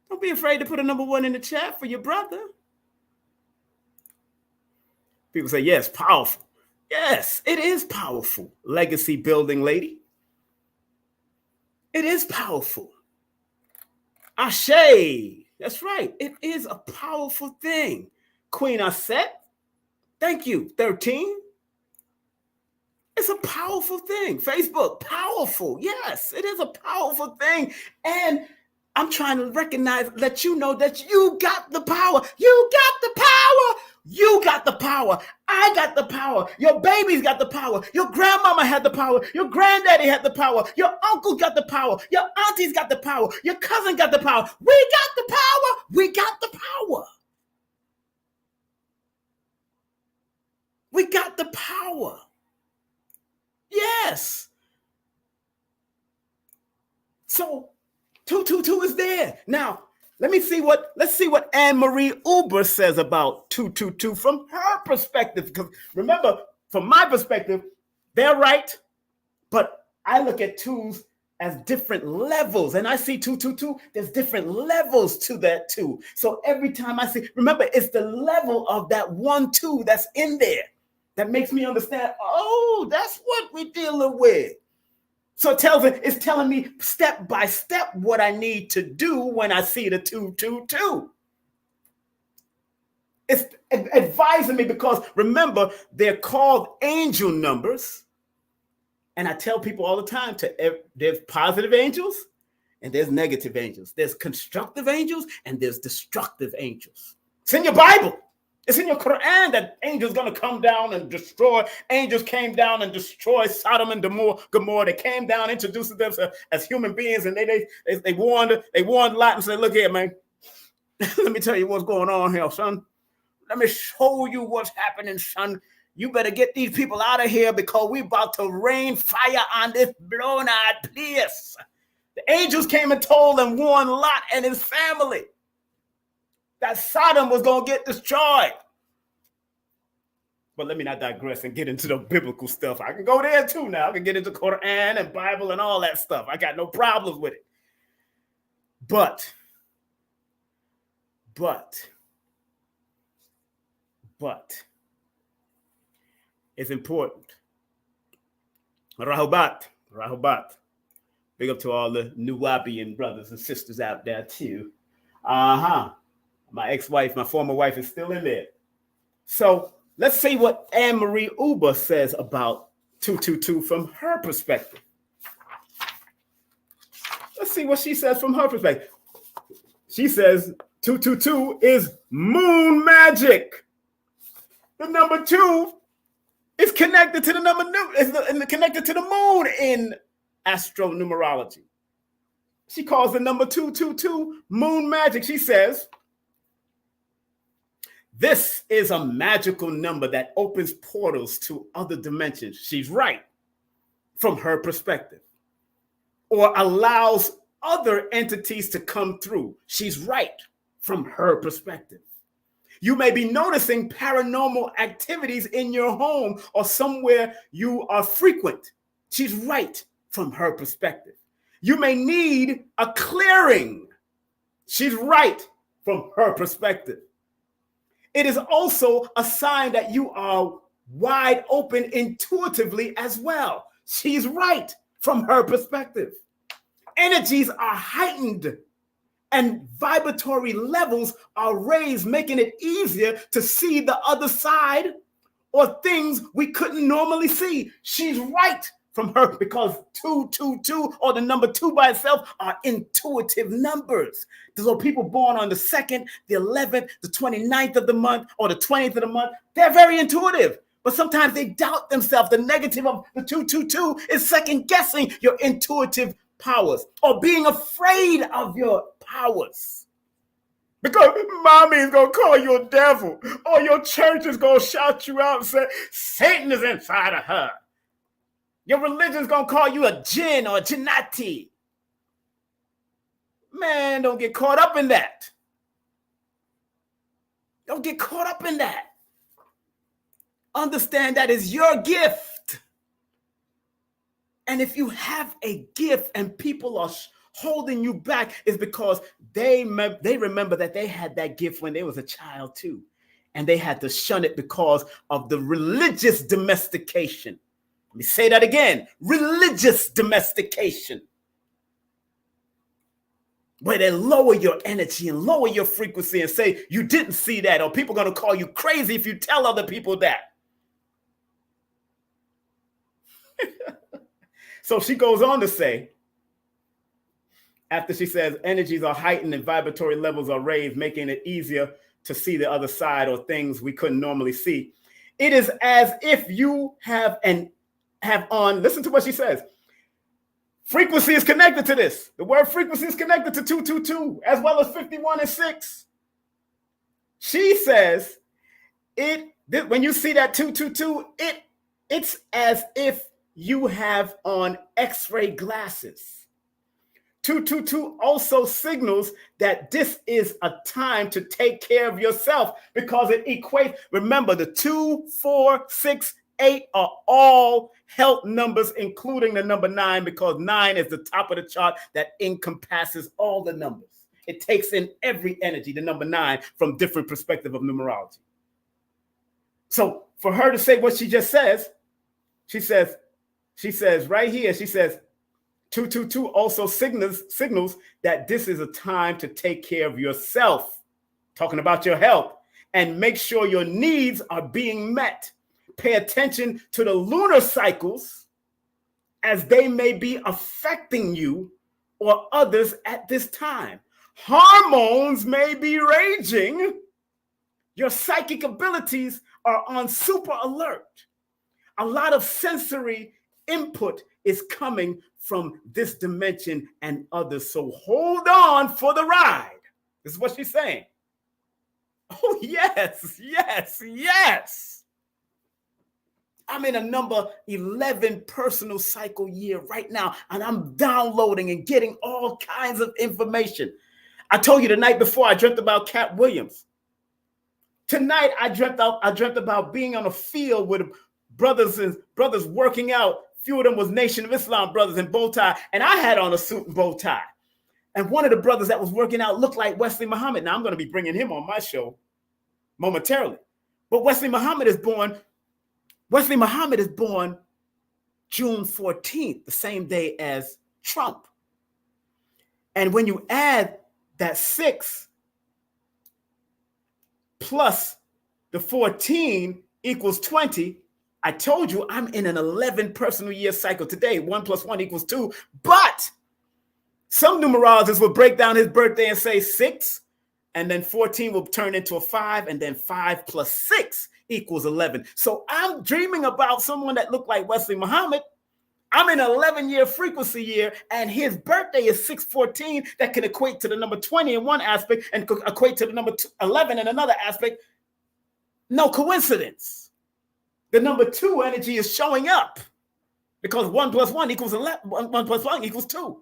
Don't be afraid to put a number 1 in the chat for your brother. People say, yes, powerful. Yes, it is powerful. Legacy building lady. It is powerful. Ashe. That's right. It is a powerful thing. Queen Aset. Thank you. 13. It's a powerful thing. Facebook, powerful. Yes, it is a powerful thing. And I'm trying to let you know that you got the power. You got the power. You got the power. I got the power. Your baby's got the power. Your grandmama had the power. Your granddaddy had the power. Your uncle got the power. Your auntie's got the power. Your cousin got the power. We got the power. We got the power. We got the power. Yes. So 222 is there. Now, let's see what Anne-Marie Uber says about 222 from her perspective. Because remember, from my perspective, they're right, but I look at twos as different levels. And I see 222, there's different levels to that two. So every time I see, remember, it's the level of that 1, 2 that's in there that makes me understand, oh, that's what we're dealing with. So it's telling me step by step what I need to do when I see the 222. It's advising me because remember, they're called angel numbers. And I tell people all the time, there's positive angels and there's negative angels. There's constructive angels and there's destructive angels. It's in your Bible. It's in your Quran that angels going to come down and destroy. Angels came down and destroyed Sodom and Gomorrah. They came down, introducing themselves as human beings, and they warned Lot and said, look here, man. Let me tell you what's going on here, son. Let me show you what's happening, son. You better get these people out of here because we're about to rain fire on this blown-eyed place. The angels came and told and warned Lot and his family that Sodom was going to get destroyed. But let me not digress and get into the biblical stuff. I can go there too now. I can get into Quran and Bible and all that stuff. I got no problems with it. But it's important. Rahubat. Big up to all the Nuwabian brothers and sisters out there too. My ex-wife, my former wife is still in there. So let's see what Anne-Marie Uber says about 222 from her perspective. Let's see what she says from her perspective. She says 222 is moon magic. The number 2 is connected to the number connected to the moon in astronumerology. She calls the number 222 moon magic. She says, this is a magical number that opens portals to other dimensions. She's right from her perspective. Or allows other entities to come through. She's right from her perspective. You may be noticing paranormal activities in your home or somewhere you are frequent. She's right from her perspective. You may need a clearing. She's right from her perspective. It is also a sign that you are wide open intuitively as well. She's right from her perspective. Energies are heightened and vibratory levels are raised, making it easier to see the other side or things we couldn't normally see. She's right from her because 222 or the number 2 by itself are intuitive numbers. So people born on the 2nd, the 11th, the 29th of the month, or the 20th of the month, they're very intuitive. But sometimes they doubt themselves. The negative of the 222 is second guessing your intuitive powers or being afraid of your powers. Because mommy is going to call you a devil or your church is going to shout you out and say, Satan is inside of her. Your religion is going to call you a jinn or a jinnati. Man, don't get caught up in that. Don't get caught up in that. Understand that is your gift. And if you have a gift and people are holding you back, it's because they remember that they had that gift when they was a child too. And they had to shun it because of the religious domestication. Let me say that again. Religious domestication. Where they lower your energy and lower your frequency and say, you didn't see that, or people are going to call you crazy if you tell other people that. So she goes on to say, after she says energies are heightened and vibratory levels are raised, making it easier to see the other side or things we couldn't normally see. It is as if you have on, listen to what she says. Frequency is connected to this. The word frequency is connected to 222 as well as 51 and 6. She says when you see that 222, it's as if you have on X-ray glasses. 222 also signals that this is a time to take care of yourself because it equates. Remember, the 2, 4, 6, 8 are all health numbers, including the number 9, because 9 is the top of the chart that encompasses all the numbers. It takes in every energy, the number 9, from different perspective of numerology. So for her to say what she just says, she says right here, she says, 222 also signals that this is a time to take care of yourself, talking about your health, and make sure your needs are being met. Pay attention to the lunar cycles as they may be affecting you or others at this time. Hormones may be raging. Your psychic abilities are on super alert. A lot of sensory input is coming from this dimension and others. So hold on for the ride. This is what she's saying. Oh, yes, yes, yes. I'm in a number 11 personal cycle year right now, and I'm downloading and getting all kinds of information. I told you the night before I dreamt about Cat Williams. Tonight I dreamt about being on a field with brothers working out. Few of them was Nation of Islam brothers in bow tie, and I had on a suit and bow tie. And one of the brothers that was working out looked like Wesley Muhammad. Now I'm going to be bringing him on my show momentarily. But Wesley Muhammad is born June 14th, the same day as Trump. And when you add that 6 plus the 14 equals 20, I told you I'm in an 11 personal year cycle today. 1 plus 1 equals 2. But some numerologists will break down his birthday and say 6, and then 14 will turn into a 5, and then 5 plus 6 equals 11. So I'm dreaming about someone that looked like Wesley Muhammad. I'm in an 11-year frequency year, and his birthday is 614. That can equate to the number 20 in one aspect and could equate to the number 11 in another aspect. No coincidence. The number 2 energy is showing up because 1 plus 1 equals 11. 1 plus 1 equals 2.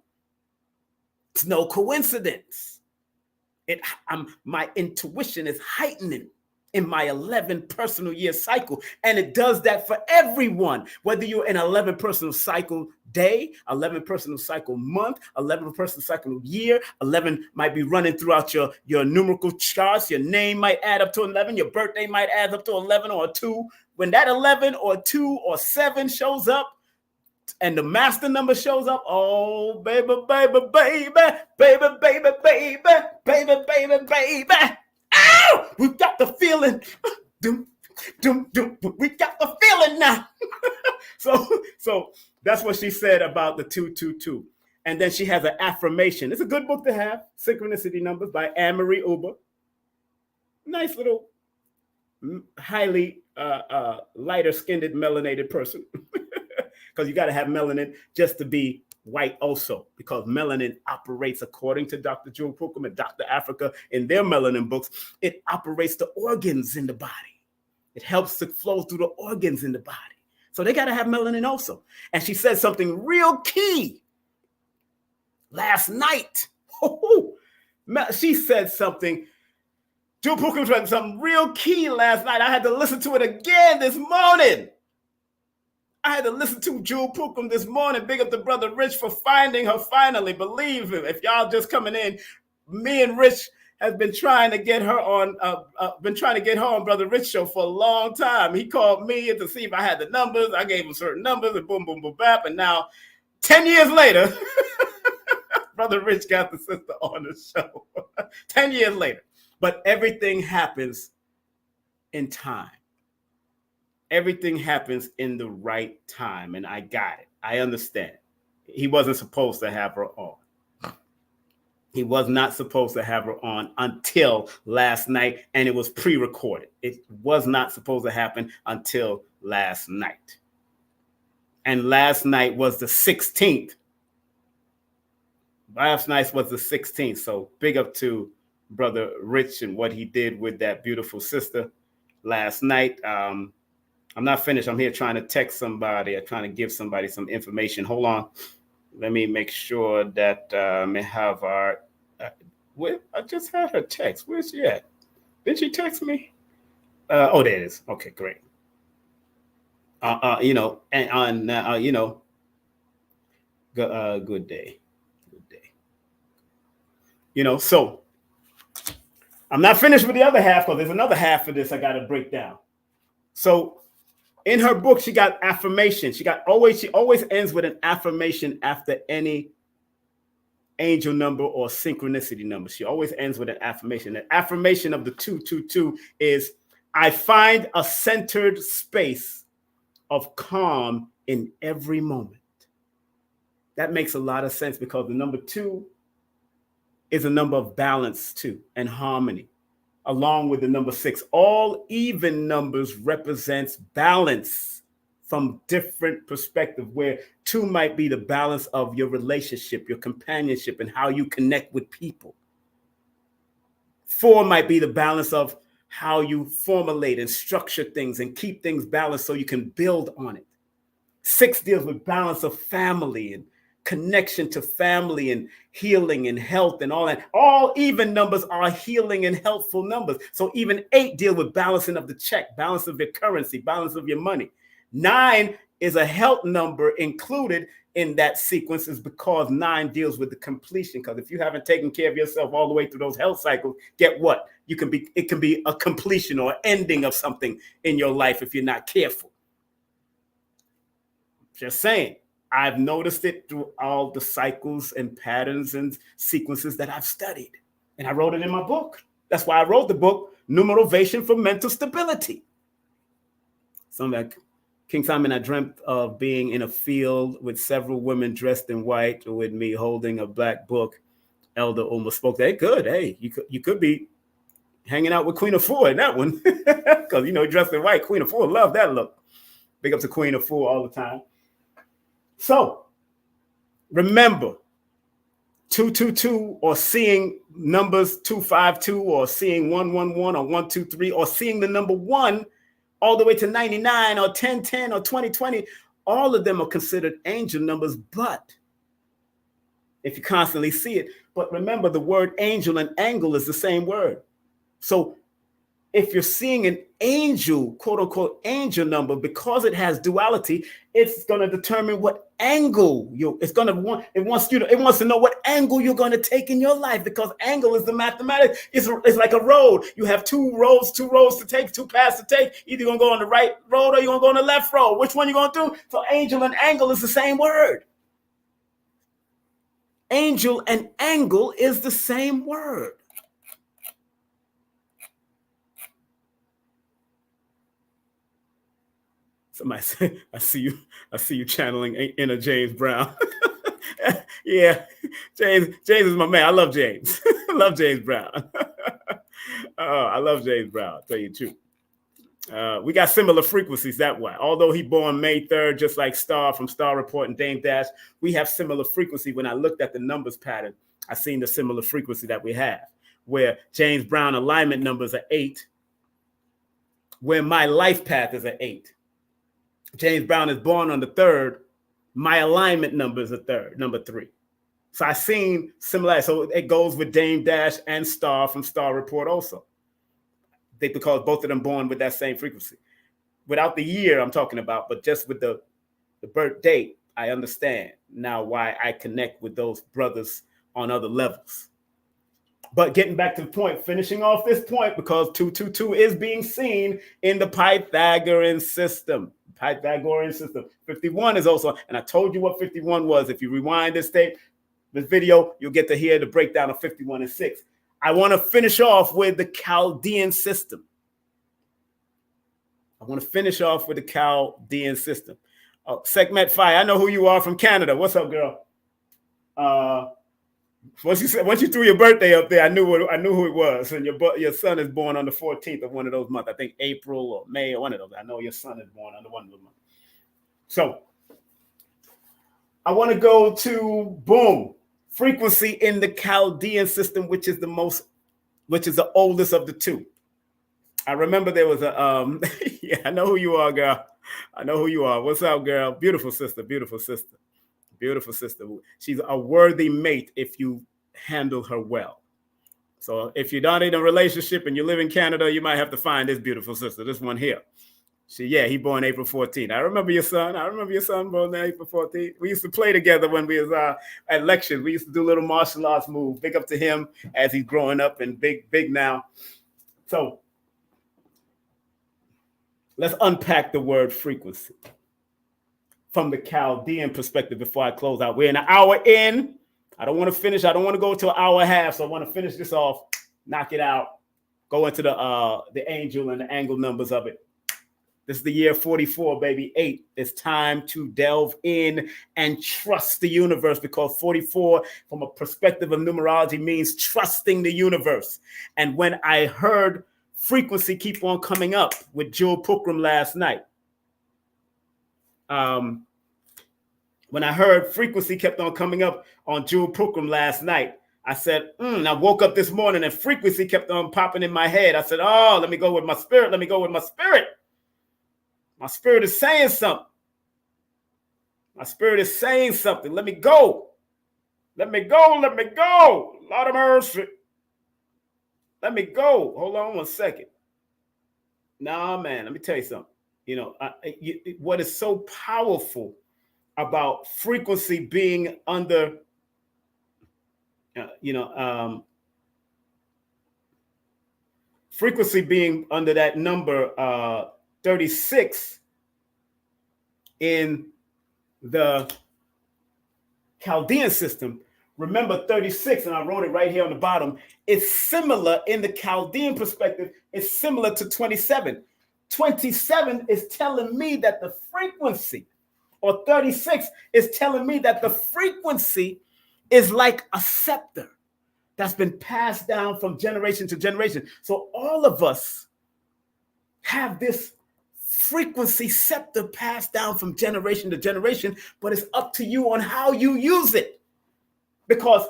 It's no coincidence. My intuition is heightening in my 11 personal year cycle. And it does that for everyone, whether you're in 11 personal cycle day, 11 personal cycle month, 11 personal cycle year, 11 might be running throughout your numerical charts. Your name might add up to 11. Your birthday might add up to 11 or 2. When that 11 or 2 or 7 shows up, and the master number shows up, oh, baby, baby, baby, baby, baby, baby, baby, baby, baby. Ow! We got the feeling. Doom, doom, doom. We got the feeling now. So that's what she said about the 222. And then she has an affirmation. It's a good book to have, Synchronicity Numbers by Anne-Marie Uber. Nice little, highly lighter-skinned, melanated person. Because you got to have melanin just to be white also, because melanin operates according to Dr. Jewel Pookrum and Dr. Africa in their melanin books. It operates the organs in the body. It helps to flow through the organs in the body. So they got to have melanin also. And she said something real key last night. She said something. Jewel Pookrum said something real key last night. I had to listen to it again this morning. I had to listen to Jewel Pookrum this morning. Big up to Brother Rich for finding her finally. Believe him. If y'all just coming in, me and Rich has been trying to get her on. Brother Rich show for a long time. He called me to see if I had the numbers. I gave him certain numbers and boom, boom, boom, bap. And now, 10 years later, Brother Rich got the sister on the show. 10 years later. But everything happens in time. Everything happens in the right time. And I got it. I understand. He wasn't supposed to have her on. He was not supposed to have her on until last night. And it was pre-recorded. It was not supposed to happen until last night. And last night was the 16th. Last night was the 16th. So big up to Brother Rich and what he did with that beautiful sister last night. I'm not finished. I'm here trying to text somebody. I'm trying to give somebody some information. Hold on. Let me make sure that may have our. I just had her text. Where's she at? Did she text me? Oh, there it is. Okay, great. Good day. So I'm not finished with the other half because there's another half of this I got to break down. So in her book, she got affirmation. She always ends with an affirmation after any angel number or synchronicity number. She always ends with an affirmation. The affirmation of the 222 is, I find a centered space of calm in every moment. That makes a lot of sense because the number 2 is a number of balance too and harmony, along with the number 6. All even numbers represents balance from different perspective, where 2 might be the balance of your relationship, your companionship, and how you connect with people. 4 might be the balance of how you formulate and structure things and keep things balanced so you can build on it. 6 deals with balance of family and connection to family and healing and health and all that. All even numbers are healing and healthful numbers. So even 8 deal with balancing of the check, balance of your currency, balance of your money. 9 is a health number included in that sequence, is because 9 deals with the completion. Because if you haven't taken care of yourself all the way through those health cycles, get what? It can be a completion or ending of something in your life if you're not careful. Just saying. I've noticed it through all the cycles and patterns and sequences that I've studied. And I wrote it in my book. That's why I wrote the book, Numerovation for Mental Stability. Like King Simon, I dreamt of being in a field with several women dressed in white with me holding a black book. Elder almost spoke. Hey, good. Hey, you could be hanging out with Queen of Four in that one. Because, dressed in white. Queen of Four, love that look. Big up to Queen of Four all the time. So remember, 222 or seeing numbers 252 or seeing 111 or 123 or seeing the number 1 all the way to 99 or 1010 or 2020, all of them are considered angel numbers, but if you constantly see it. But remember, the word angel and angle is the same word. So if you're seeing an angel, quote unquote, angel number, because it has duality, it's going to determine what angle it wants to know what angle you're going to take in your life, because angle is the mathematics. It's like a road. You have two roads to take, 2 paths to take. Either you're going to go on the right road or you're going to go on the left road. Which one you going to do? So angel and angle is the same word. Angel and angle is the same word. Somebody said, I see you channeling inner James Brown. Yeah, James is my man. I love James. I love James Brown. I love James Brown, I'll tell you the truth. We got similar frequencies that way. Although he born May 3rd, just like Star from Star Report and Dame Dash, we have similar frequency. When I looked at the numbers pattern, I seen the similar frequency that we have, where James Brown alignment numbers are 8, where my life path is an 8. James Brown is born on the 3rd. My alignment number is number 3. So I seen similar. So it goes with Dame Dash and Star from Star Report also. Because both of them born with that same frequency. Without the year I'm talking about, but just with the birth date, I understand now why I connect with those brothers on other levels. But getting back to the point, finishing off this point, because 222 is being seen in the Pythagorean system. 51 is also, and I told you what 51 was. If you rewind this video, you'll get to hear the breakdown of 51 and 6. I want to finish off with the Chaldean system. Segment 5. I know who you are from Canada. What's up, girl? Once you threw your birthday up there, I knew who it was. And your son is born on the 14th of one of those months. I think April or May or one of those. I know your son is born on one of those months. So I want to go to frequency in the Chaldean system, which is the oldest of the two. I remember there was a yeah, I know who you are, girl. I know who you are. What's up, girl? Beautiful sister. She's a worthy mate if you handle her well. So if you're not in a relationship and you live in Canada, you might have to find this beautiful sister, this one here. He born April 14th. I remember your son born April 14th. We used to play together when we was at lectures. We used to do little martial arts moves. Big up to him as he's growing up and big now. So let's unpack the word frequency from the Chaldean perspective before I close out. We're an hour in. I don't want to finish. I don't want to go to an hour and a half. So I want to finish this off, knock it out, go into the angel and the angle numbers of it. This is the year 44, baby. 8. It's time to delve in and trust the universe, because 44, from a perspective of numerology, means trusting the universe. And when I heard frequency keep on coming up with Jewel Pukram last night, when I heard frequency kept on coming up on Jewel Pukram last night, I said, I woke up this morning and frequency kept on popping in my head. I said, let me go with my spirit. My spirit is saying something. Let me go. Lord of mercy. Let me go. Hold on one second. Nah, man, let me tell you something. What is so powerful about frequency being under, frequency being under that number 36 in the Chaldean system. Remember 36, and I wrote it right here on the bottom, is similar in the Chaldean perspective. It's similar to 27. 27 is telling me that the frequency, or 36 is telling me that the frequency is like a scepter that's been passed down from generation to generation. So all of us have this frequency scepter passed down from generation to generation, but it's up to you on how you use it. Because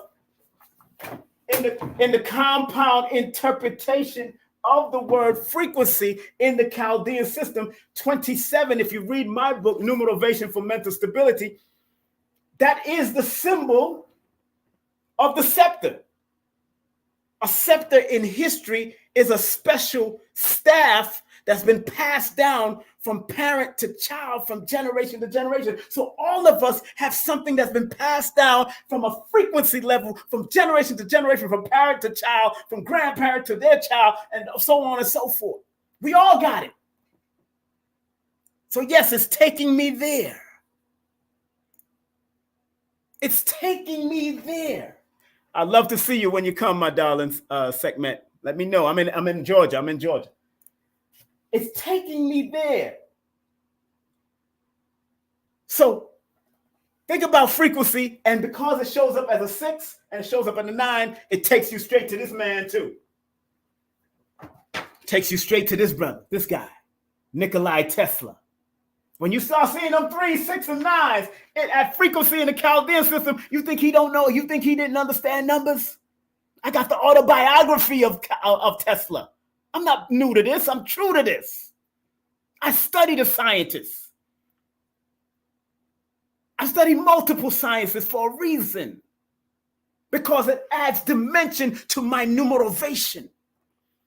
in the compound interpretation of the word frequency in the Chaldean system, 27, if you read my book, Numerovation for Mental Stability, that is the symbol of the scepter. A scepter in history is a special staff that's been passed down from parent to child, from generation to generation. So all of us have something that's been passed down from a frequency level, from generation to generation, from parent to child, from grandparent to their child, and so on and so forth. We all got it. So yes, it's taking me there. It's taking me there. I'd love to see you when you come, my darlings. Segment. Let me know. I'm in Georgia. It's taking me there. So think about frequency, and because it shows up as a 6 and it shows up as a 9, it takes you straight to this man too. Takes you straight to this brother, this guy, Nikola Tesla. When you start seeing them 3, 6, and 9s at frequency in the Chaldean system, you think he don't know? You think he didn't understand numbers? I got the autobiography of Tesla. I'm not new to this. I'm true to this. I study the scientists. I study multiple sciences for a reason. because it adds dimension to my numerovation.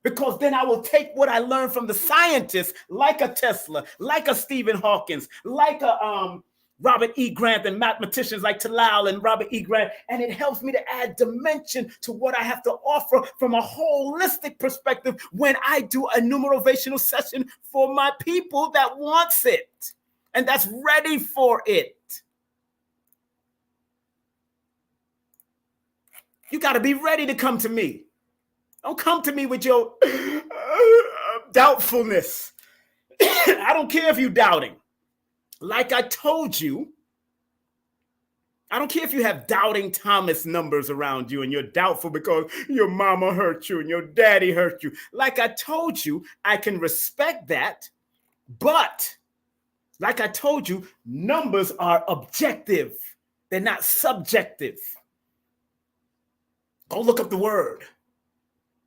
Because then I will take what I learned from the scientists, like a Tesla, like a Stephen Hawkins, like a Robert E. Grant, and mathematicians like Talal and Robert E. Grant, and it helps me to add dimension to what I have to offer from a holistic perspective when I do a numerovational session for my people that wants it and that's ready for it. You got to be ready to come to me. Don't come to me with your doubtfulness. I don't care if you're doubting. Like I told you, I don't care if you have doubting Thomas numbers around you and you're doubtful because your mama hurt you and your daddy hurt you. Like I told you, I can respect that. But like I told you, numbers are objective. They're not subjective. Go look up the word.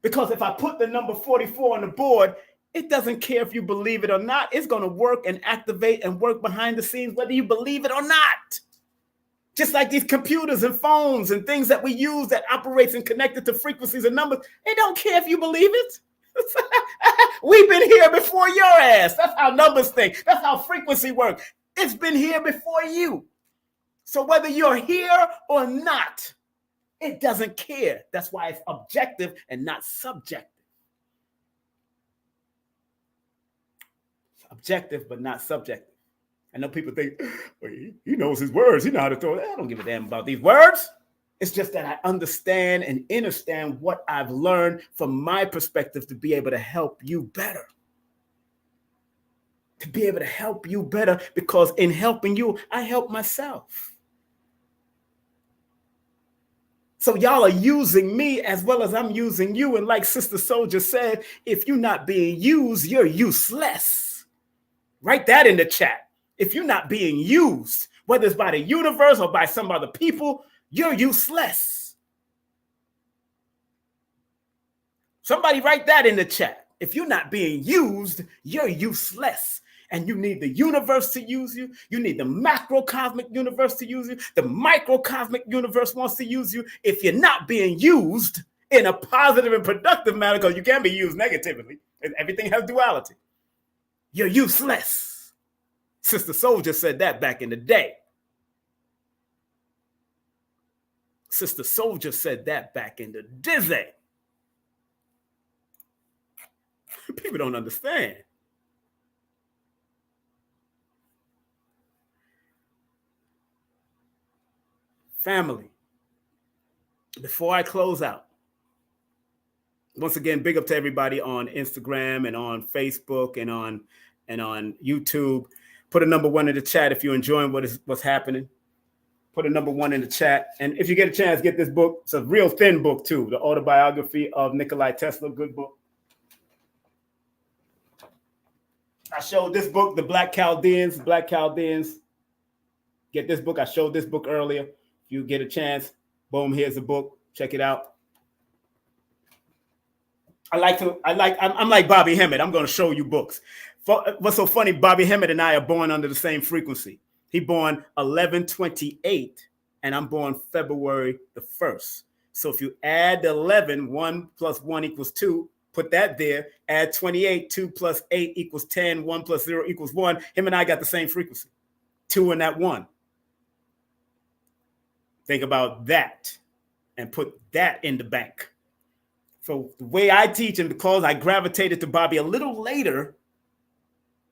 Because if I put the number 44 on the board, it doesn't care if you believe it or not. It's going to work and activate and work behind the scenes, whether you believe it or not. Just like these computers and phones and things that we use that operates and connected to frequencies and numbers, it don't care if you believe it. We've been here before your ass. That's how numbers think. That's how frequency works. It's been here before you. So whether you're here or not, it doesn't care. That's why it's objective and not subjective. It's objective, but not subjective. I know people think, well, he knows his words. He knows how to throw it. I don't give a damn about these words. It's just that I understand and understand what I've learned from my perspective to be able to help you better. To be able to help you better, because in helping you, I help myself. So y'all are using me as well as I'm using you. And like Sister Soldier said, if you're not being used, you're useless. Write that in the chat. If you're not being used, whether it's by the universe or by some other people, you're useless. Somebody write that in the chat. If you're not being used, you're useless. And you need the universe to use you. You need the macrocosmic universe to use you. The microcosmic universe wants to use you. If you're not being used in a positive and productive manner, because you can be used negatively, and everything has duality, you're useless. Sister Soldier said that back in the day. Sister Soldier said that back in the dizzy. People don't understand. Family, before I close out, once again, big up to everybody on Instagram and on Facebook and on YouTube. Put a number 1 in the chat if you're enjoying what's happening. Put a number 1 in the chat. And if you get a chance, get this book. It's a real thin book, too. The Autobiography of Nikola Tesla. Good book. I showed this book, The Black Chaldeans. Get this book. I showed this book earlier. If you get a chance, boom, here's the book. Check it out. I'm like Bobby Hemmett. I'm going to show you books. What's so funny, Bobby Hemmett and I are born under the same frequency. He born 11/28, and I'm born February the 1st. So if you add the 11, 1 + 1 = 2, put that there, add 28, 2 + 8 = 10, 1 + 0 = 1. Him and I got the same frequency, 2 and that 1. Think about that and put that in the bank. So the way I teach, and because I gravitated to Bobby a little later,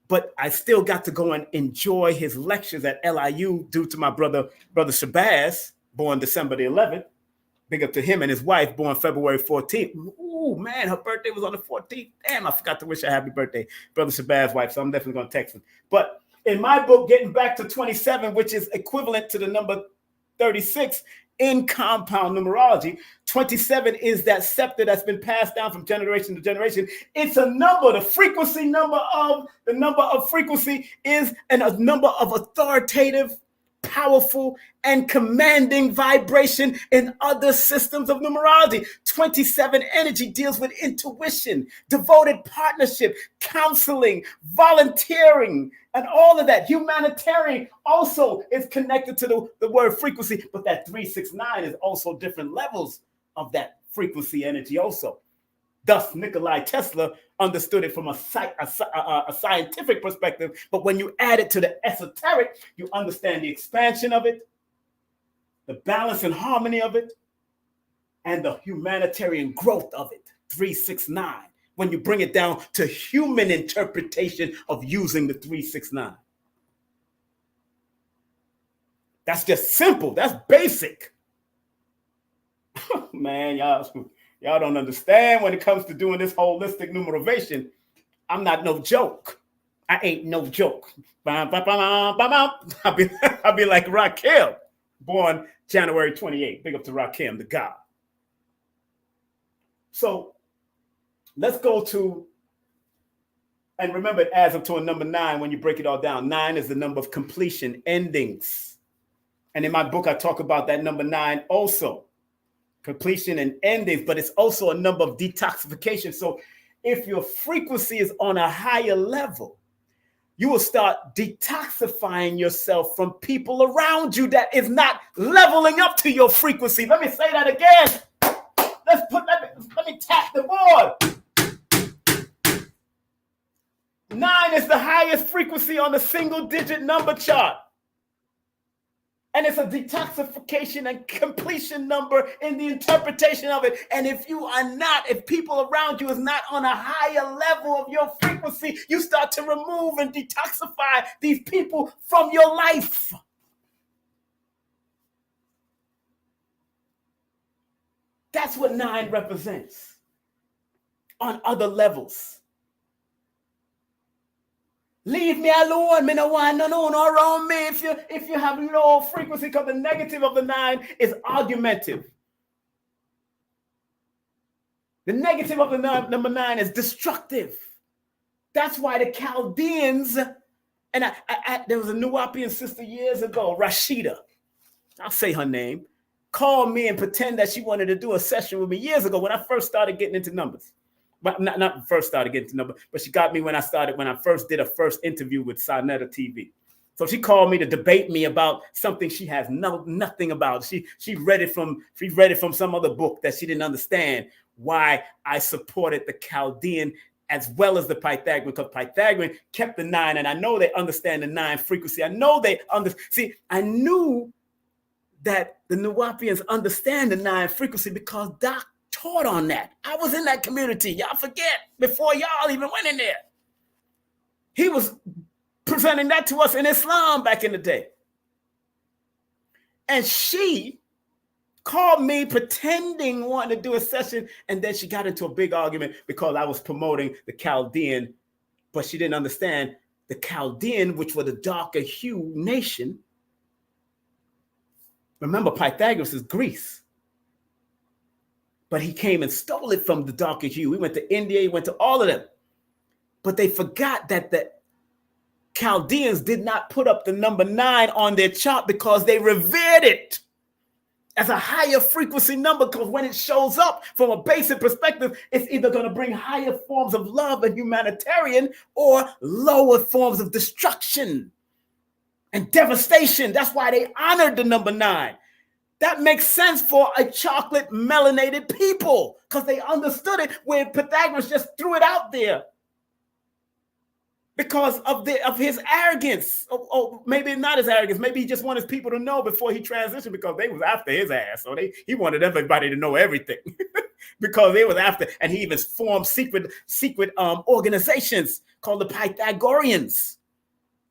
but I still got to go and enjoy his lectures at LIU due to my brother Shabazz, born December the 11th. Big up to him and his wife, born February 14th. Ooh, man, her birthday was on the 14th. Damn, I forgot to wish her happy birthday. Brother Shabazz's wife, so I'm definitely going to text him. But in my book, Getting Back to 27, which is equivalent to the number 36 in compound numerology, 27 is that scepter that's been passed down from generation to generation. It's a number. The number of frequency is a number of authoritative, powerful and commanding vibration in other systems of numerology. 27 energy deals with intuition, devoted partnership, counseling, volunteering, and all of that. Humanitarian also is connected to the word frequency, but that 369 is also different levels of that frequency energy also. Thus, Nikola Tesla understood it from a scientific perspective, but when you add it to the esoteric, you understand the expansion of it, the balance and harmony of it, and the humanitarian growth of it, 369, when you bring it down to human interpretation of using the 369. That's just simple. That's basic. Man, y'all don't understand when it comes to doing this holistic numerovation. I'm not no joke. I ain't no joke. I'll be like Rakim, born January 28th. Big up to Rakim, the God. So let's go to, and remember it adds up to a number 9 when you break it all down. 9 is the number of completion, endings. And in my book, I talk about that number 9 also. Completion and endings, but it's also a number of detoxification. So if your frequency is on a higher level, you will start detoxifying yourself from people around you that is not leveling up to your frequency. Let me say that again. Let me tap the board. 9 is the highest frequency on the single digit number chart. And it's a detoxification and completion number in the interpretation of it. And if people around you is not on a higher level of your frequency, you start to remove and detoxify these people from your life. That's what 9 represents on other levels. Leave me alone. Me no want no around me if you have low frequency, because the negative of the 9 is argumentative. The negative of the number 9 is destructive. That's why the Chaldeans, and there was a Nuwapian sister years ago, Rashida, I'll say her name, called me and pretend that she wanted to do a session with me years ago when I first started getting into numbers. But not first started getting to number, but she got me when I first did a first interview with Sonetta TV. So she called me to debate me about something she has nothing about. She read it from some other book that she didn't understand why I supported the Chaldean as well as the Pythagorean, because Pythagorean kept the 9, and I know they understand the 9 frequency. I know I knew that the Nuwapians understand the 9 frequency because Doc taught on that. I was in that community. Y'all forget, before y'all even went in there. He was presenting that to us in Islam back in the day. And she called me pretending wanting to do a session, and then she got into a big argument because I was promoting the Chaldean, but she didn't understand the Chaldean, which were the darker hue nation. Remember, Pythagoras is Greece. But he came and stole it from the darker hue. He went to India, he went to all of them. But they forgot that the Chaldeans did not put up the number 9 on their chart because they revered it as a higher frequency number, because when it shows up from a basic perspective, it's either going to bring higher forms of love and humanitarian or lower forms of destruction and devastation. That's why they honored the number 9. That makes sense for a chocolate melanated people, because they understood it where Pythagoras just threw it out there because of his arrogance. Or maybe not his arrogance. Maybe he just wanted people to know before he transitioned, because they was after his ass. So he wanted everybody to know everything because they was after, and he even formed secret organizations called the Pythagoreans.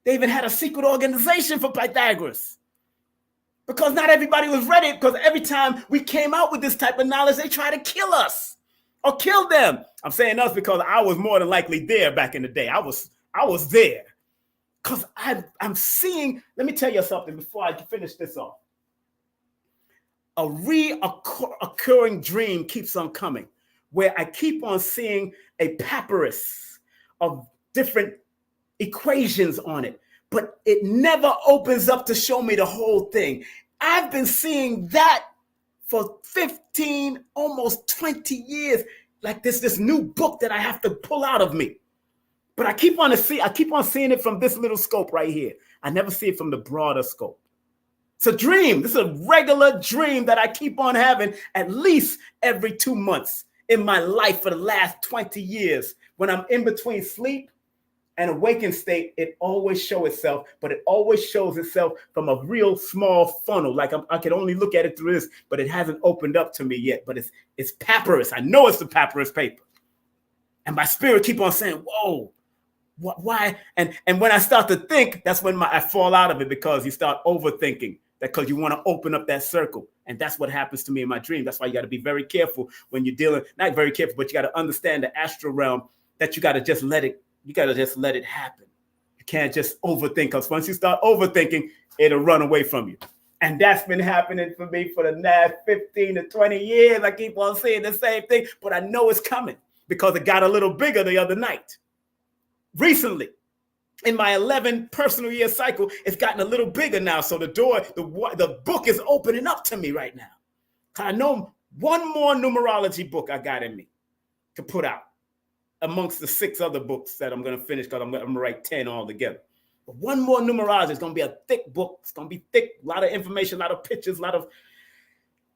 They even had a secret organization for Pythagoras. Because not everybody was ready, because every time we came out with this type of knowledge, they try to kill us or kill them. I'm saying us because I was more than likely there back in the day. I was there. Because I'm seeing, let me tell you something before I finish this off. A reoccurring dream keeps on coming, where I keep on seeing a papyrus of different equations on it. but it never opens up to show me the whole thing. I've been seeing that for 15, almost 20 years. Like this new book that I have to pull out of me. But I keep on seeing it from this little scope right here. I never see it from the broader scope. It's a dream. This is a regular dream that I keep on having at least every 2 months in my life for the last 20 years. When I'm in between sleep and awakened state, it always shows itself, but it always shows itself from a real small funnel. Like I can only look at it through this, but it hasn't opened up to me yet. But it's papyrus. I know it's the papyrus paper. And my spirit keep on saying, whoa, why? And when I start to think, that's when I fall out of it, because you start overthinking. That because you want to open up that circle. And that's what happens to me in my dream. That's why you got to be very careful when you're dealing, not very careful, but you got to understand the astral realm, that you got to just let it happen. You can't just overthink, because once you start overthinking, it'll run away from you. And that's been happening for me for the last 15 to 20 years. I keep on saying the same thing, but I know it's coming because it got a little bigger the other night. Recently, in my 11 personal year cycle, it's gotten a little bigger now. So the book is opening up to me right now. I know one more numerology book I got in me to put out amongst the 6 other books that I'm going to finish, because I'm going to write 10 all together. But one more numerology. It's going to be a thick book. It's going to be thick, a lot of information, a lot of pictures,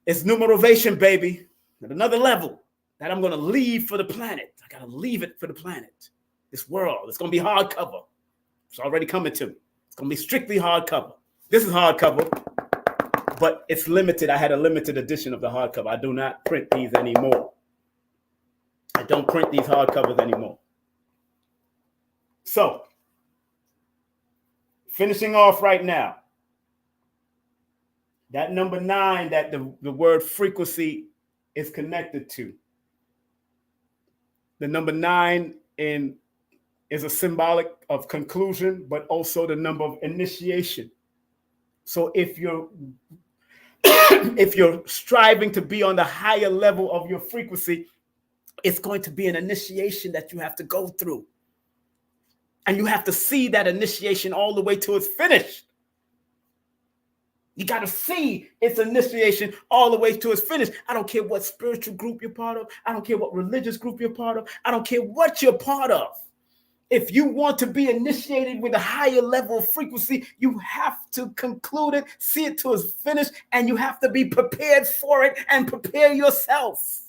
it's numerovation, baby. At another level that I'm going to leave for the planet. I got to leave it for the planet. This world. It's going to be hardcover. It's already coming to me. It's going to be strictly hardcover. This is hardcover, but it's limited. I had a limited edition of the hardcover. I do not print these anymore. I don't print these hardcovers anymore. So, finishing off right now, that number 9 that the word frequency is connected to. The number 9 is a symbolic of conclusion, but also the number of initiation. So if you're striving to be on the higher level of your frequency, it's going to be an initiation that you have to go through. And you have to see that initiation all the way till it's finished. You got to see its initiation all the way to its finished. I don't care what spiritual group you're part of. I don't care what religious group you're part of. I don't care what you're part of. If you want to be initiated with a higher level of frequency, you have to conclude it, see it to its finished, and you have to be prepared for it and prepare yourself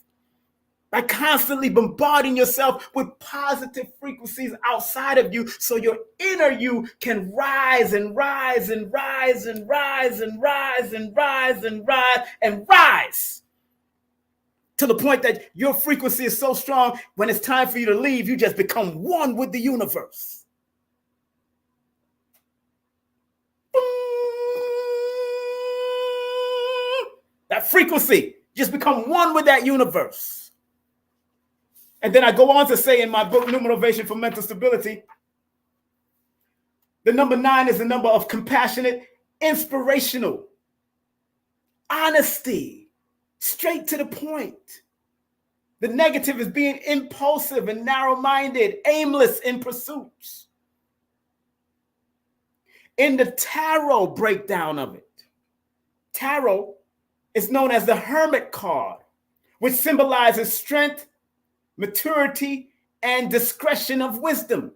by constantly bombarding yourself with positive frequencies outside of you, so your inner you can rise and rise and rise and rise and rise and rise and rise and rise. To the point that your frequency is so strong, when it's time for you to leave, you just become one with the universe. That frequency, just become one with that universe. And then I go on to say in my book, Numerovation for Mental Stability, the number 9 is the number of compassionate, inspirational, honesty. Straight to the point. The negative is being impulsive and narrow-minded, aimless in pursuits. In the tarot breakdown of it, tarot is known as the Hermit card, which symbolizes strength, maturity, and discretion of wisdom.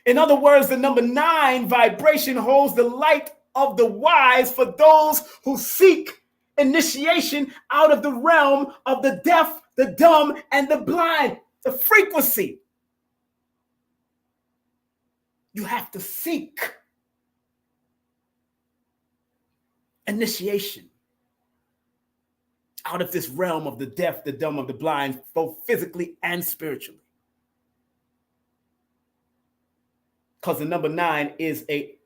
In other words, the number 9 vibration holds the light of the wise for those who seek initiation out of the realm of the deaf, the dumb, and the blind. The frequency. You have to seek initiation out of this realm of the deaf, the dumb, of the blind, both physically and spiritually. Because the number 9 is it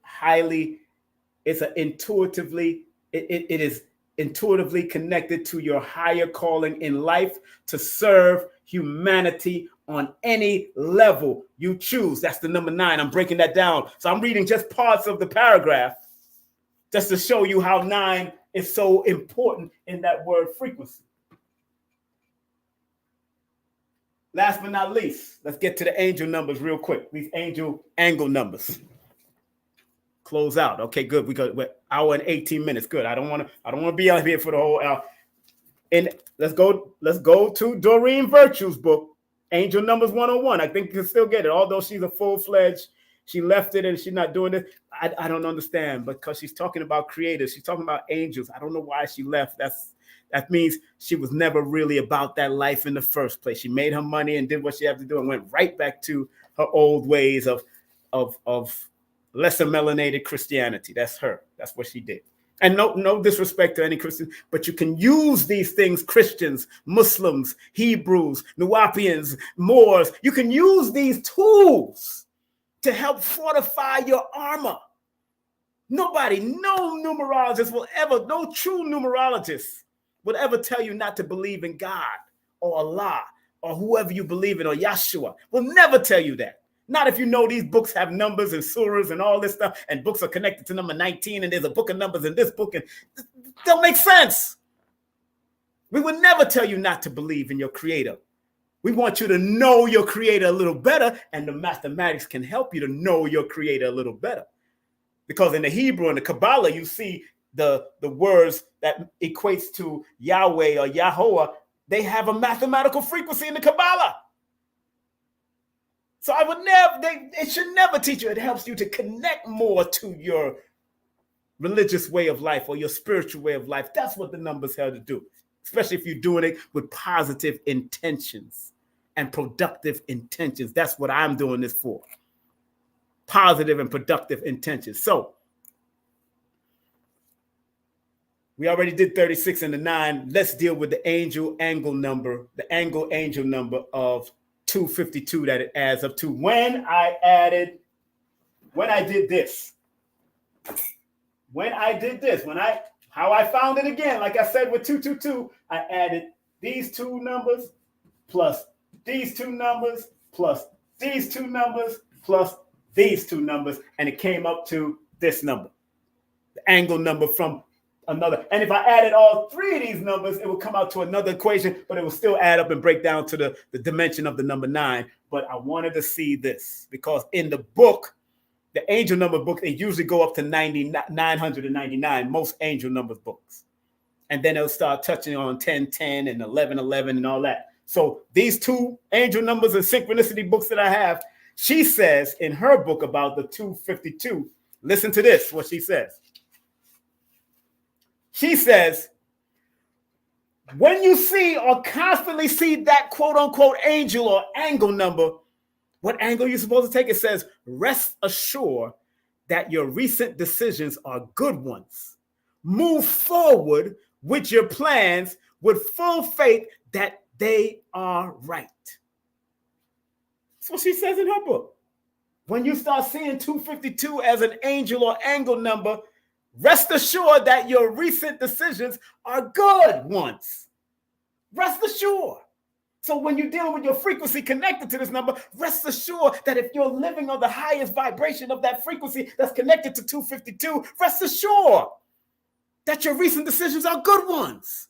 is intuitively connected to your higher calling in life to serve humanity on any level you choose. That's the number 9. I'm breaking that down. So I'm reading just parts of the paragraph just to show you how 9 is so important in that word frequency. Last but not least, let's get to the angel numbers real quick. These angel angle numbers. close out. Okay, good. We got an hour and 18 minutes. Good. I don't want to be out here for the whole hour. And let's go to Doreen Virtue's book, Angel Numbers 101. I think you can still get it, although she's a full-fledged. She left it and she's not doing it. I don't understand, because she's talking about creators. She's talking about angels. I don't know why she left. That means she was never really about that life in the first place. She made her money and did what she had to do and went right back to her old ways of lesser melanated Christianity. That's her. That's what she did. And no disrespect to any Christian, but you can use these things, Christians, Muslims, Hebrews, Nuwapians, Moors. You can use these tools to help fortify your armor. Nobody, no numerologist will ever, no true numerologist would ever tell you not to believe in God or Allah or whoever you believe in, or Yahshua. Will never tell you that. Not if you know these books have numbers and surahs and all this stuff, and books are connected to number 19, and there's a book of numbers in this book, and it don't make sense. We would never tell you not to believe in your creator. We want you to know your creator a little better, and the mathematics can help you to know your creator a little better. Because in the Hebrew and the Kabbalah, you see the words that equates to Yahweh or Yahweh, they have a mathematical frequency in the Kabbalah. So I would it should never teach you. It helps you to connect more to your religious way of life or your spiritual way of life. That's what the numbers have to do, especially if you're doing it with positive intentions and productive intentions. That's what I'm doing this for. Positive and productive intentions. So we already did 36 and the 9. Let's deal with the angel number of 252 that it adds up to. When I did this, how I found it again, like I said with 222, I added these two numbers plus these two numbers plus these two numbers plus these two numbers, and it came up to this number, the angle number from another. And if I added all three of these numbers, it would come out to another equation, but it will still add up and break down to the dimension of the number 9. But I wanted to see this because in the book, the angel number book, they usually go up to 999, most angel numbers books. And then it'll start touching on 1010 and 1111 and all that. So these two angel numbers and synchronicity books that I have, she says in her book about the 252, listen to this, what she says. She says, when you see or constantly see that quote unquote angel or angle number, what angle you're supposed to take? It says, rest assured that your recent decisions are good ones. Move forward with your plans with full faith that they are right. That's what she says in her book. When you start seeing 252 as an angel or angle number, rest assured that your recent decisions are good ones. Rest assured. So when you're dealing with your frequency connected to this number, rest assured that if you're living on the highest vibration of that frequency that's connected to 252, rest assured that your recent decisions are good ones.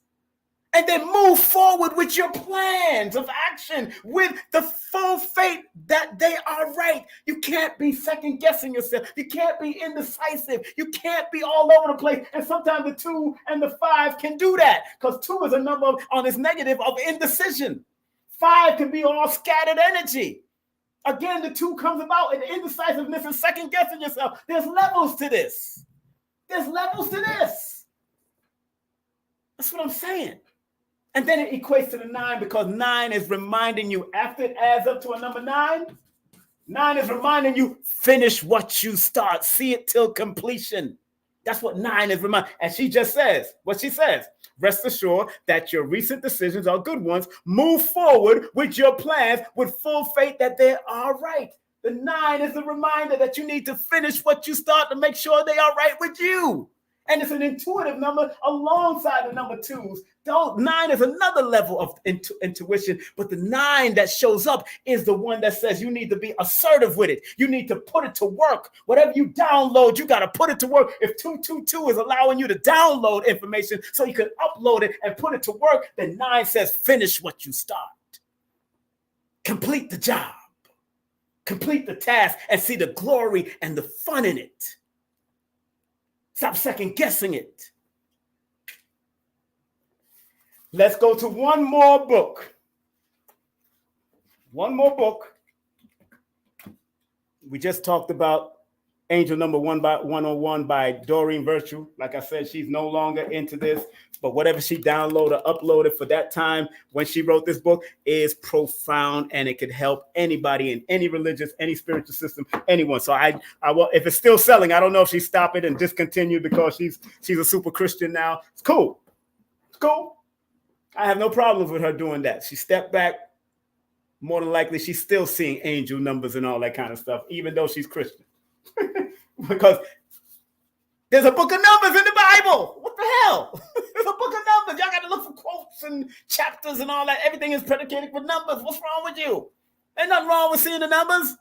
And then move forward with your plans of action with the full faith that they are right. You can't be second guessing yourself. You can't be indecisive. You can't be all over the place. And sometimes the 2 and the 5 can do that because 2 is a number on this negative of indecision. 5 can be all scattered energy. Again, the 2 comes about in indecisiveness and second guessing yourself. There's levels to this. There's levels to this. That's what I'm saying. And then it equates to the 9 because 9 is reminding you, after it adds up to a number 9, 9 is reminding you, finish what you start. See it till completion. That's what 9 is reminding. And she just says, what she says, rest assured that your recent decisions are good ones. Move forward with your plans with full faith that they are right. The 9 is a reminder that you need to finish what you start to make sure they are right with you. And it's an intuitive number alongside the number 2s. 9 is another level of intuition, but the 9 that shows up is the one that says you need to be assertive with it. You need to put it to work. Whatever you download, you got to put it to work. If 222 is allowing you to download information so you can upload it and put it to work, then 9 says finish what you start. Complete the job. Complete the task and see the glory and the fun in it. Stop second guessing it. Let's go to one more book. One more book. We just talked about Angel Number 101 by Doreen Virtue. Like I said, she's no longer into this, but whatever she downloaded or uploaded for that time when she wrote this book is profound, and it could help anybody in any religious, any spiritual system, anyone. So I will, if it's still selling, I don't know if she stopped it and discontinued because she's a super Christian now. It's cool. It's cool. I have no problems with her doing that. She stepped back. More than likely, she's still seeing angel numbers and all that kind of stuff, even though she's Christian. Because there's a book of numbers in the Bible. What the hell? There's a book of numbers. Y'all got to look for quotes and chapters and all that. Everything is predicated with numbers. What's wrong with you? Ain't nothing wrong with seeing the numbers.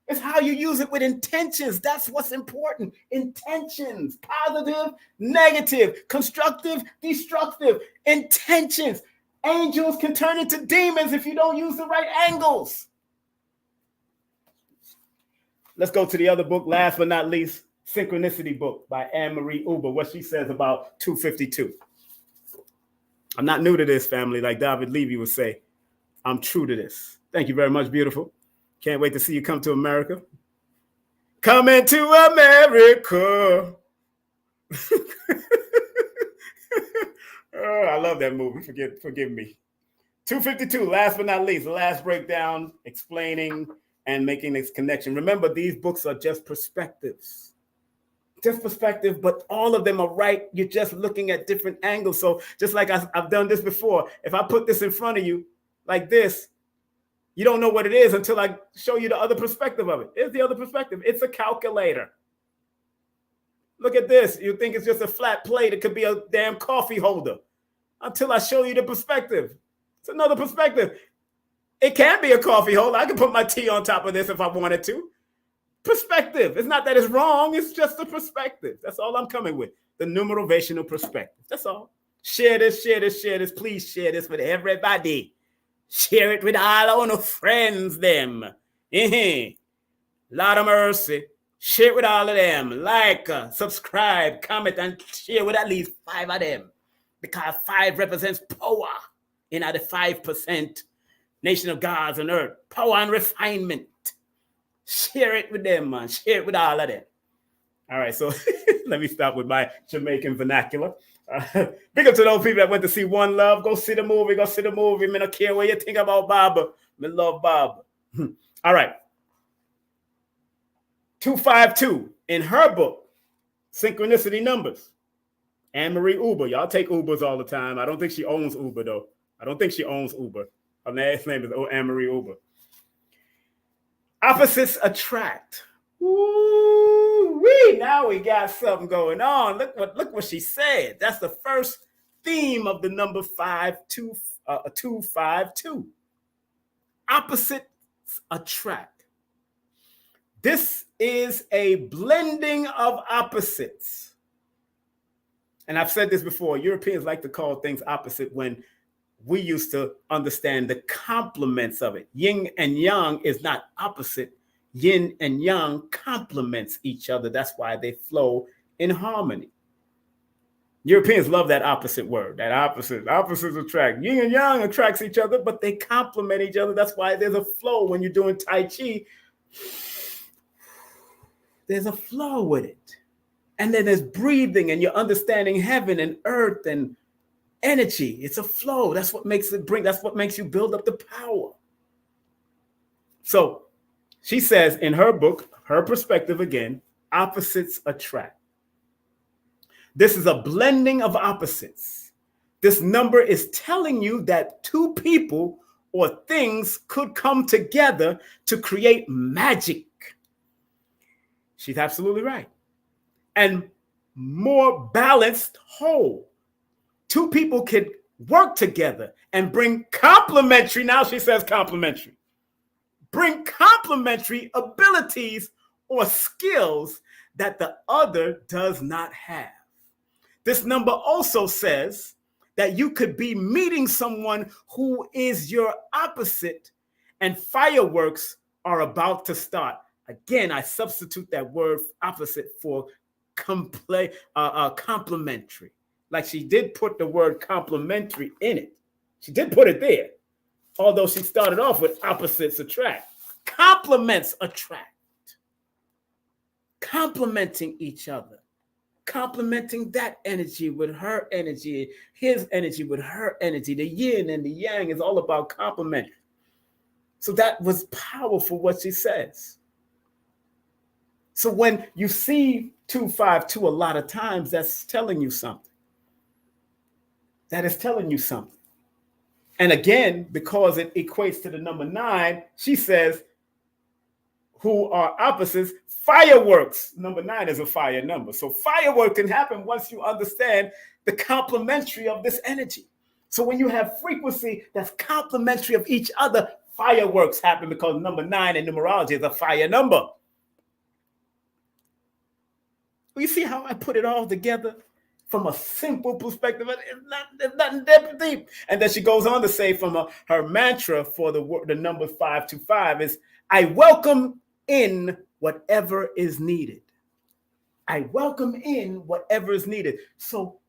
It's how you use it with intentions. That's what's important. Intentions. Positive, negative, constructive, destructive. Intentions. Angels can turn into demons if you don't use the right angles. Let's go to the other book, last but not least, Synchronicity book by Anne-Marie Uber, what she says about 252. I'm not new to this, family, like David Levy would say. I'm true to this. Thank you very much, beautiful. Can't wait to see you come to America. Coming to America. Oh, I love that movie. Forgive me. 252, last but not least, the last breakdown, explaining and making this connection. Remember, these books are just perspectives. Just perspective, but all of them are right. You're just looking at different angles. So just like I've done this before, if I put this in front of you like this, you don't know what it is until I show you the other perspective of it. Here's the other perspective. It's a calculator. Look at this. You think it's just a flat plate. It could be a damn coffee holder until I show you the perspective. It's another perspective. It can be a coffee holder. I can put my tea on top of this if I wanted to. Perspective. It's not that it's wrong. It's just a perspective. That's all I'm coming with. The numerovational perspective. That's all. Share this, share this, share this. Please share this with everybody. Share it with all our friends, them. Lord of mercy. Share it with all of them. Like, subscribe, comment, and share with at least 5 of them. Because 5 represents power in the 5% nation of gods on earth. Power and refinement. Share it with them, man. Share it with all of them. All right, so let me stop with my Jamaican vernacular. Big up to those people that went to see One Love. Go see the movie. Go see the movie. I don't care what you think about Baba. I love Baba. All right. 252 in her book, Synchronicity Numbers. Anne-Marie Uber. Y'all take Ubers all the time. I don't think she owns Uber, though. I don't think she owns Uber. Her last name is Anne-Marie Uber. Opposites attract. Woo-wee. Now we got something going on. Look what she said. That's the first theme of the number 252. Opposites attract. This is a blending of opposites. And I've said this before. Europeans like to call things opposite when we used to understand the complements of it. Yin and yang is not opposite. Yin and yang complements each other. That's why they flow in harmony. Europeans love that opposite word, that opposites attract. Yin and yang attracts each other, but they complement each other. That's why there's a flow when you're doing Tai Chi. There's a flow with it. And then there's breathing and you're understanding heaven and earth and energy. It's a flow. That's what makes it that's what makes you build up the power. So she says in her book, her perspective again, opposites attract. This is a blending of opposites. This number is telling you that 2 people or things could come together to create magic. She's absolutely right. And more balanced whole. 2 people could work together and bring complementary, now she says complementary, bring complementary abilities or skills that the other does not have. This number also says that you could be meeting someone who is your opposite and fireworks are about to start. Again, I substitute that word opposite for complementary. Like she did put the word complementary in it. She did put it there. Although she started off with opposites attract. Complements attract. Complementing each other. Complementing that energy with her energy, his energy with her energy. The yin and the yang is all about complementing. So that was powerful what she says. So when you see 252 a lot of times, that's telling you something. That is telling you something. And again, because it equates to the number 9, she says, who are opposites, fireworks. Number 9 is a fire number. So firework can happen once you understand the complementary of this energy. So when you have frequency that's complementary of each other, fireworks happen because number 9 in numerology is a fire number. You see how I put it all together from a simple perspective? It's not that deep. And then she goes on to say from her mantra for the number 525 is, I welcome in whatever is needed. I welcome in whatever is needed. So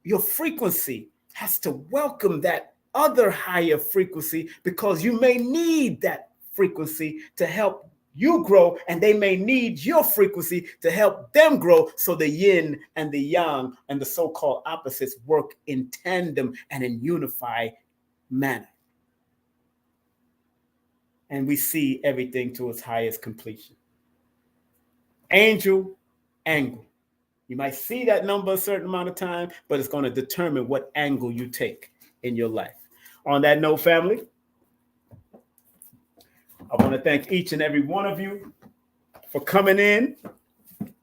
your frequency has to welcome that other higher frequency because you may need that frequency to help you grow, and they may need your frequency to help them grow. So the yin and the yang and the so-called opposites work in tandem and in unified manner. And we see everything to its highest completion. Angel, angle. You might see that number a certain amount of time, but it's going to determine what angle you take in your life. On that note, family, I want to thank each and every one of you for coming in.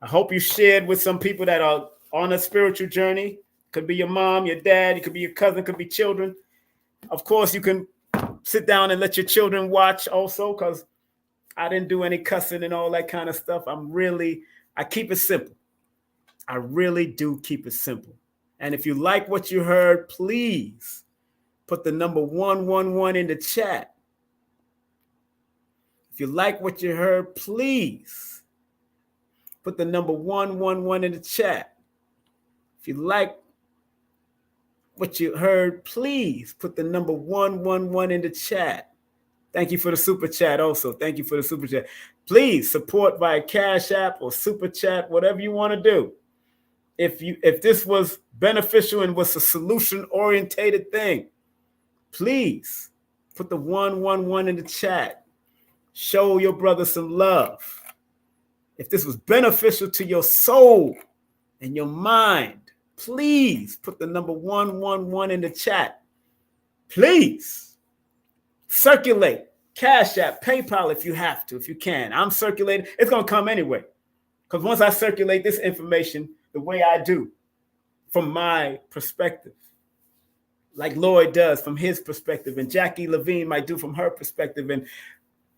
I hope you shared with some people that are on a spiritual journey. Could be your mom, your dad, it could be your cousin, could be children. Of course, you can sit down and let your children watch also, because I didn't do any cussing and all that kind of stuff. I keep it simple. I really do keep it simple. And if you like what you heard, please put the number 111 in the chat. If you like what you heard, please put the number 111 in the chat. If you like what you heard, please put the number 111 in the chat. Thank you for the super chat also. Thank you for the super chat. Please support via Cash App or super chat, whatever you want to do. If this was beneficial and was a solution-orientated thing, please put the 111 in the chat. Show your brother some love. If this was beneficial to your soul and your mind, please put the number 111 in the chat. Please circulate Cash App, PayPal if you have to, if you can. I'm circulating. It's going to come anyway. Because once I circulate this information the way I do, from my perspective, like Lloyd does from his perspective, and Jackie Levine might do from her perspective, and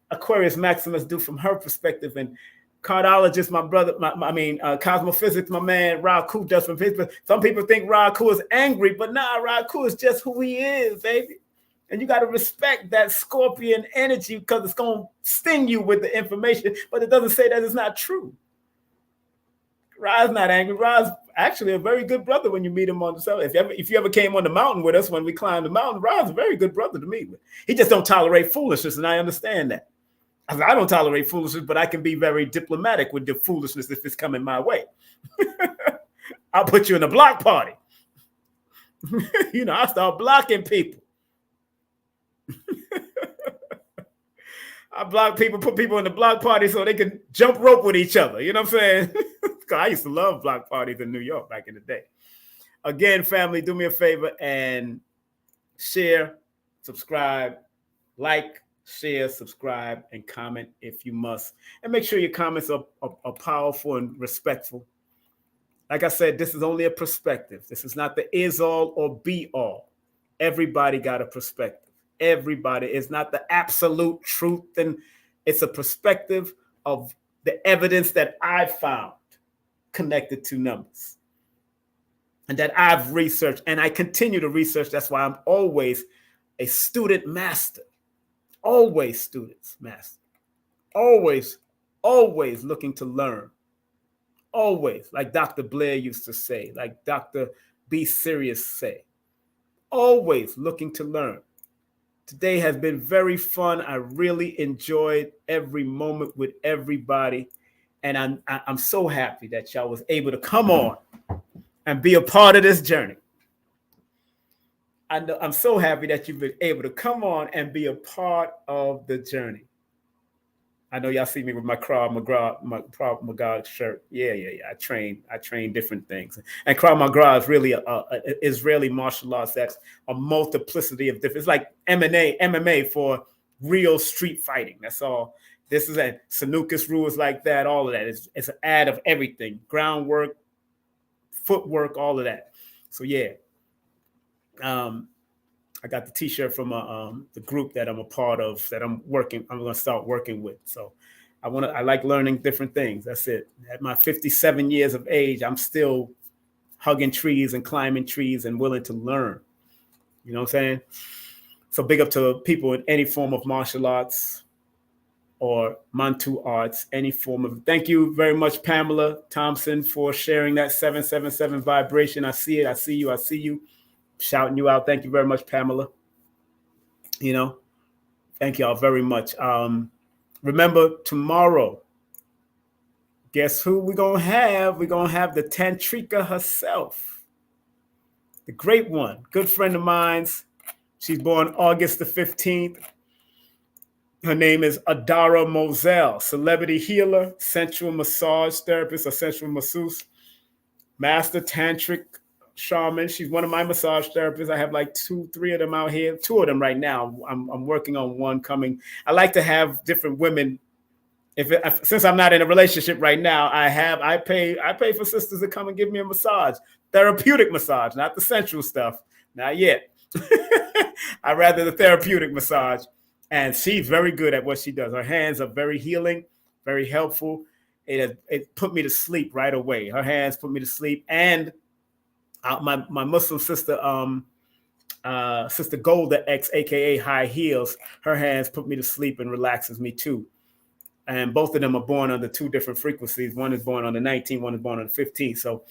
Aquarius Maximus do from her perspective, and cardologist, my brother, cosmophysics, my man Raku does from his perspective. Some people think Raku is angry, but nah, Raku is just who he is, baby. And you got to respect that Scorpion energy because it's going to sting you with the information, but it doesn't say that it's not true. Ra's not angry. Ra's actually a very good brother when you meet him on the cell. If you ever came on the mountain with us when we climbed the mountain, Ra's a very good brother to meet with. He just don't tolerate foolishness, and I understand that. I don't tolerate foolishness, but I can be very diplomatic with the foolishness if it's coming my way. I'll put you in a block party. I'll start blocking people. I block people, put people in the block party so they can jump rope with each other. You know what I'm saying? I used to love block parties in New York back in the day. Again, family, do me a favor and share, subscribe, like, share, subscribe, and comment if you must. And make sure your comments are powerful and respectful. Like I said, this is only a perspective. This is not the is-all or be-all. Everybody got a perspective. Everybody. It's not the absolute truth, and it's a perspective of the evidence that I found connected to numbers and that I've researched, and I continue to research. That's why I'm always a student master. Always students master. Always looking to learn. Always, like Dr. Blair used to say, like Dr. Be Serious say, always looking to learn. Today has been very fun. I really enjoyed every moment with everybody. And I'm so happy that y'all was able to come on and be a part of this journey. I'm so happy that you've been able to come on and be a part of the journey. I know y'all see me with my Krav Maga shirt. Yeah. I train different things. And Krav Maga is really a Israeli martial arts that's a multiplicity of different. It's like MMA for real street fighting. That's all. This is a Sanukas rules like that. All of that. It's an ad of everything. Groundwork, footwork, all of that. So yeah. I got the T-shirt from the group that I'm a part of, that I'm going to start working with. So I like learning different things. That's it. At my 57 years of age, I'm still hugging trees and climbing trees and willing to learn. You know what I'm saying? So big up to people in any form of martial arts or Mantu arts, any form of. Thank you very much, Pamela Thompson, for sharing that 777 vibration. I see it. I see you. Shouting you out. Thank you very much, Pamela. Thank y'all very much. Remember, tomorrow, guess who we're going to have? We're going to have the Tantrika herself, the great one, good friend of mine's. She's born August the 15th. Her name is Adara Moselle, celebrity healer, sensual massage therapist, or sensual masseuse, master tantric shaman. She's one of my massage therapists. I have like 2-3 of them out here. 2 of them right now. I'm working on one coming. I like to have different women. Since I'm not in a relationship right now, I pay for sisters to come and give me a massage, therapeutic massage, not the sensual stuff. Not yet. I rather the therapeutic massage. And she's very good at what she does. Her hands are very healing, very helpful. It put me to sleep right away. Her hands put me to sleep. And my Muslim sister, Sister Golda X, aka High Heels, her hands put me to sleep and relaxes me too. And both of them are born under 2 different frequencies. One is born on the 19th, one is born on the 15th. So,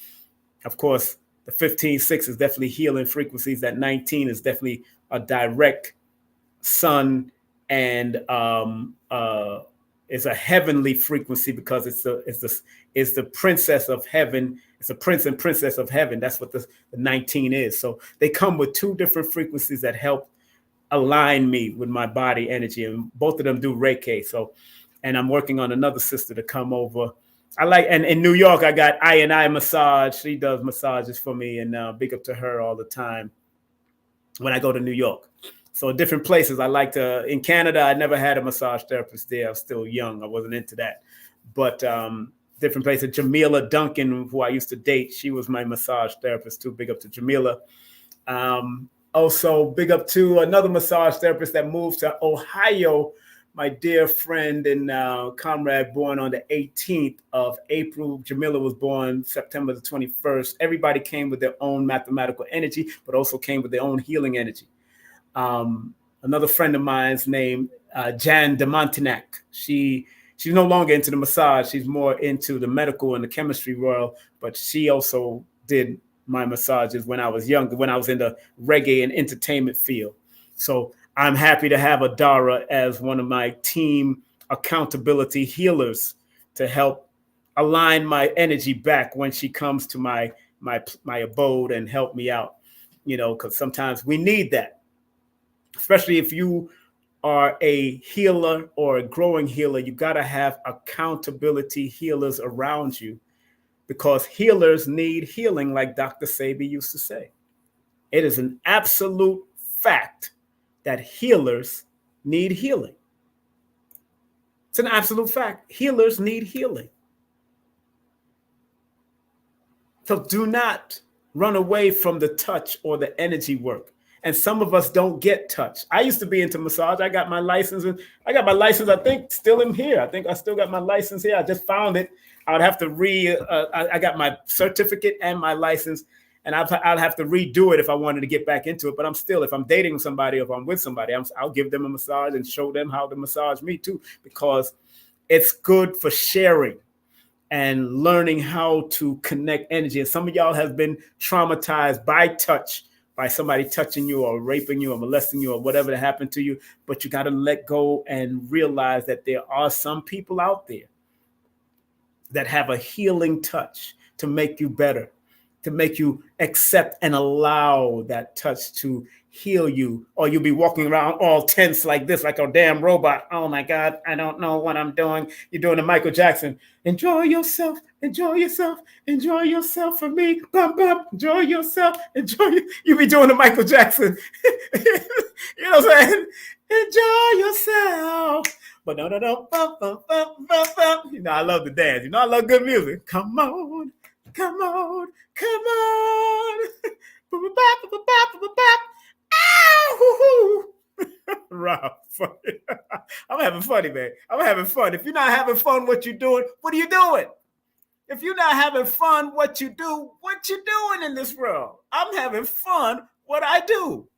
of course, the 15-6 is definitely healing frequencies. That 19 is definitely a direct sun and is a heavenly frequency because it's the princess of heaven. It's a prince and princess of heaven. That's what the 19 is. So they come with 2 different frequencies that help align me with my body energy, and both of them do Reiki. So, and I'm working on another sister to come over. And in New York, I got I Massage. She does massages for me, and big up to her all the time when I go to New York. So different places in Canada, I never had a massage therapist there. I was still young. I wasn't into that. But different places. Jamila Duncan, who I used to date, she was my massage therapist too. Big up to Jamila. Also, big up to another massage therapist that moved to Ohio, my dear friend and comrade, born on the 18th of April. Jamila was born September the 21st. Everybody came with their own mathematical energy, but also came with their own healing energy. Another friend of mine's named Jan de Montignac. She's no longer into the massage. She's more into the medical and the chemistry world, but she also did my massages when I was younger, when I was in the reggae and entertainment field. So I'm happy to have Adara as one of my team accountability healers to help align my energy back when she comes to my abode and help me out, because sometimes we need that. Especially if you are a healer or a growing healer, you got to have accountability healers around you, because healers need healing, like Dr. Sebi used to say. It is an absolute fact that healers need healing. It's an absolute fact. Healers need healing. So do not run away from the touch or the energy work. And some of us don't get touch. I used to be into massage. I got my license. I think, still in here. I think I still got my license here. I just found it. I would have to I got my certificate and my license, and I'll have to redo it if I wanted to get back into it. But if I'm dating somebody, or if I'm with somebody, I'll give them a massage and show them how to massage me too, because it's good for sharing. and learning how to connect energy. And some of y'all have been traumatized by touch, by somebody touching you or raping you or molesting you or whatever that happened to you. But you got to let go and realize that there are some people out there that have a healing touch to make you better, to make you accept and allow that touch to heal you. Or you'll be walking around all tense like this, like a damn robot. Oh my God, I don't know what I'm doing. You're doing the Michael Jackson. Enjoy yourself, enjoy yourself, enjoy yourself for me. Bum, bum, enjoy yourself, You be doing the Michael Jackson. You know what I'm saying? Enjoy yourself. But no. You know, I love the dance. You know, I love good music. Come on. Rob, funny. I'm having fun, man. I'm having fun. If you're not having fun, what you doing? What are you doing? If you're not having fun, what you do? What you doing in this world? I'm having fun. What I do?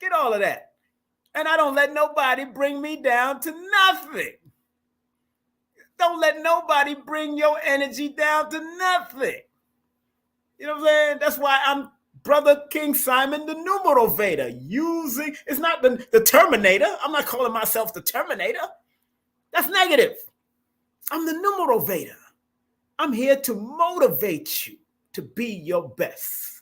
Get all of that. And I don't let nobody bring me down to nothing. Don't let nobody bring your energy down to nothing. You know what I'm saying? That's why I'm Brother King Simon, the Numerovator. It's not the Terminator. I'm not calling myself the Terminator. That's negative. I'm the Numerovator. I'm here to motivate you to be your best.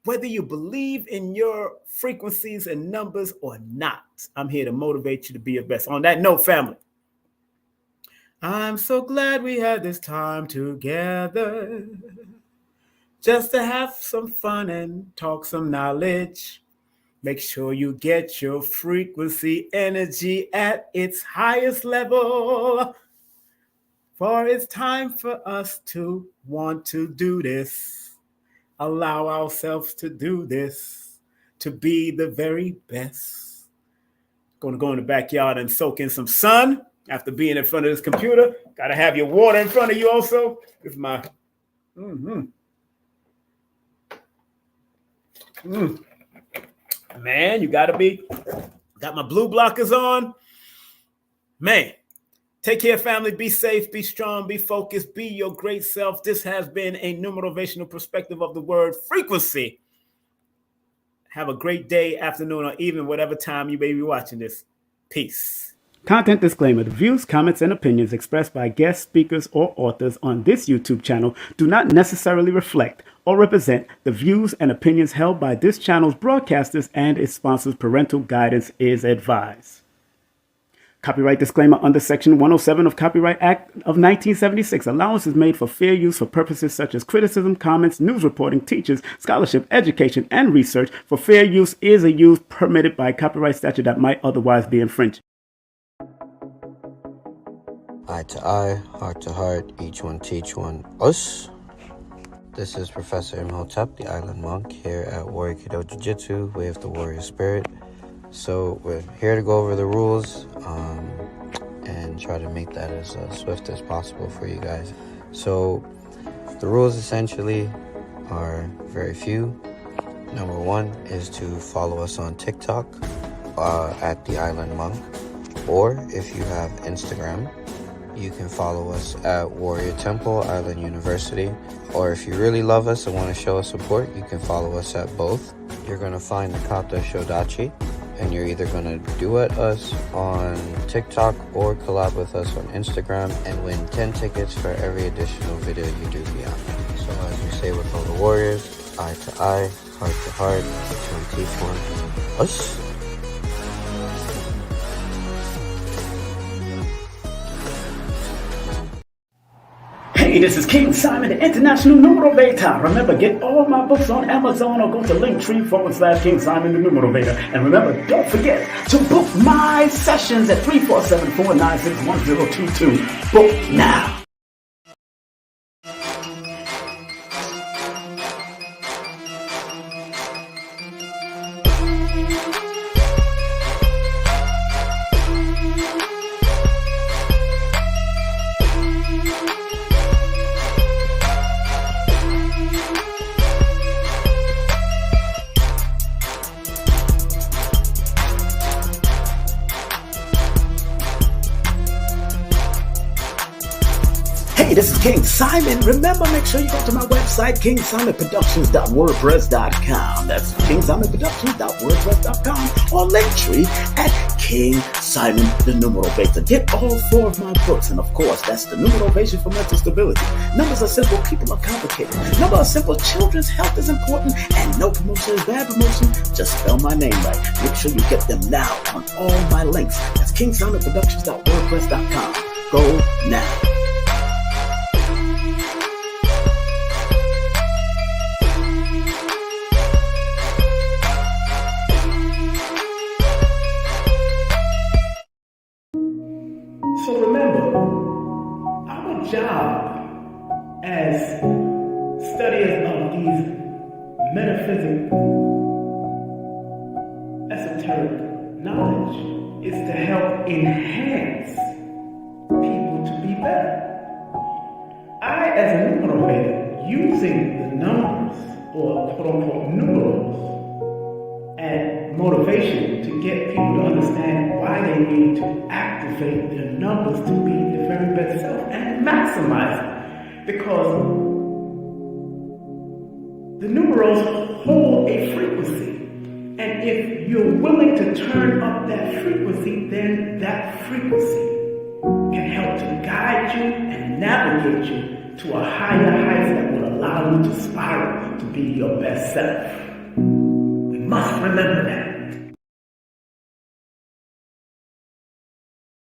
Whether you believe in your frequencies and numbers or not, I'm here to motivate you to be your best. On that note, family, I'm so glad we had this time together just to have some fun and talk some knowledge. Make sure you get your frequency energy at its highest level, for it's time for us to want to do this. Allow ourselves to do this, to be the very best. Going to go in the backyard and soak in some sun after being in front of this computer. Got to have your water in front of you also. This is my... Man, you got my blue blockers on. Man, take care, family. Be safe, be strong, be focused, be your great self. This has been a numerovational perspective of the word frequency. Have a great day, afternoon, or evening, whatever time you may be watching this. Peace. Content disclaimer. The views, comments, and opinions expressed by guest speakers or authors on this YouTube channel do not necessarily reflect or represent the views and opinions held by this channel's broadcasters and its sponsors. Parental guidance is advised. Copyright disclaimer under Section 107 of Copyright Act of 1976. Allowance is made for fair use for purposes such as criticism, comments, news reporting, teachers, scholarship, education, and research. For fair use is a use permitted by copyright statute that might otherwise be infringed. Eye to eye, heart to heart, each one teach one us. This is Professor Imhotep, the Island Monk, here at Warrior Kido Jiu-Jitsu, Way of the Warrior Spirit. So we're here to go over the rules and try to make that as swift as possible for you guys. So the rules essentially are very few. Number one is to follow us on TikTok at the Island Monk, or if you have Instagram, you can follow us at Warrior Temple, Island University. Or if you really love us and want to show us support, you can follow us at both. You're going to find the Kata Shodachi, and you're either going to duet us on TikTok or collab with us on Instagram and win 10 tickets for every additional video you do beyond that. So as we say with all the warriors, eye to eye, heart to heart, each one teach one, us. Hey, this is King Simon, the International Numerovator. Remember, get all my books on Amazon or go to Linktr.ee/King Simon, the Numerovator. And remember, don't forget to book my sessions at 347-496-1022. Book now. Hey, this is King Simon. Remember, make sure you go to my website, kingsimonproductions.wordpress.com. That's kingsimonproductions.wordpress.com or Linktree at King Simon the Numerovator. Get all 4 of my books, and of course, that's the Numerovation for Mental Stability. Numbers are simple, people are complicated. Numbers are simple, children's health is important, and no promotion is bad promotion. Just spell my name right. Make sure you get them now on all my links. That's kingsimonproductions.wordpress.com. Go now. So remember, our job as studiers of these metaphysical, esoteric knowledge is to help enhance people to be better. I, as a numerovator, using the numbers, or quote-unquote numerals, and motivation to get people to understand why they need to activate their numbers to be their very best self and maximize it. Because the numerals hold a frequency. And if you're willing to turn up that frequency, then that frequency can help to guide you and navigate you to a higher height that will allow you to spiral to be your best self. We must remember that.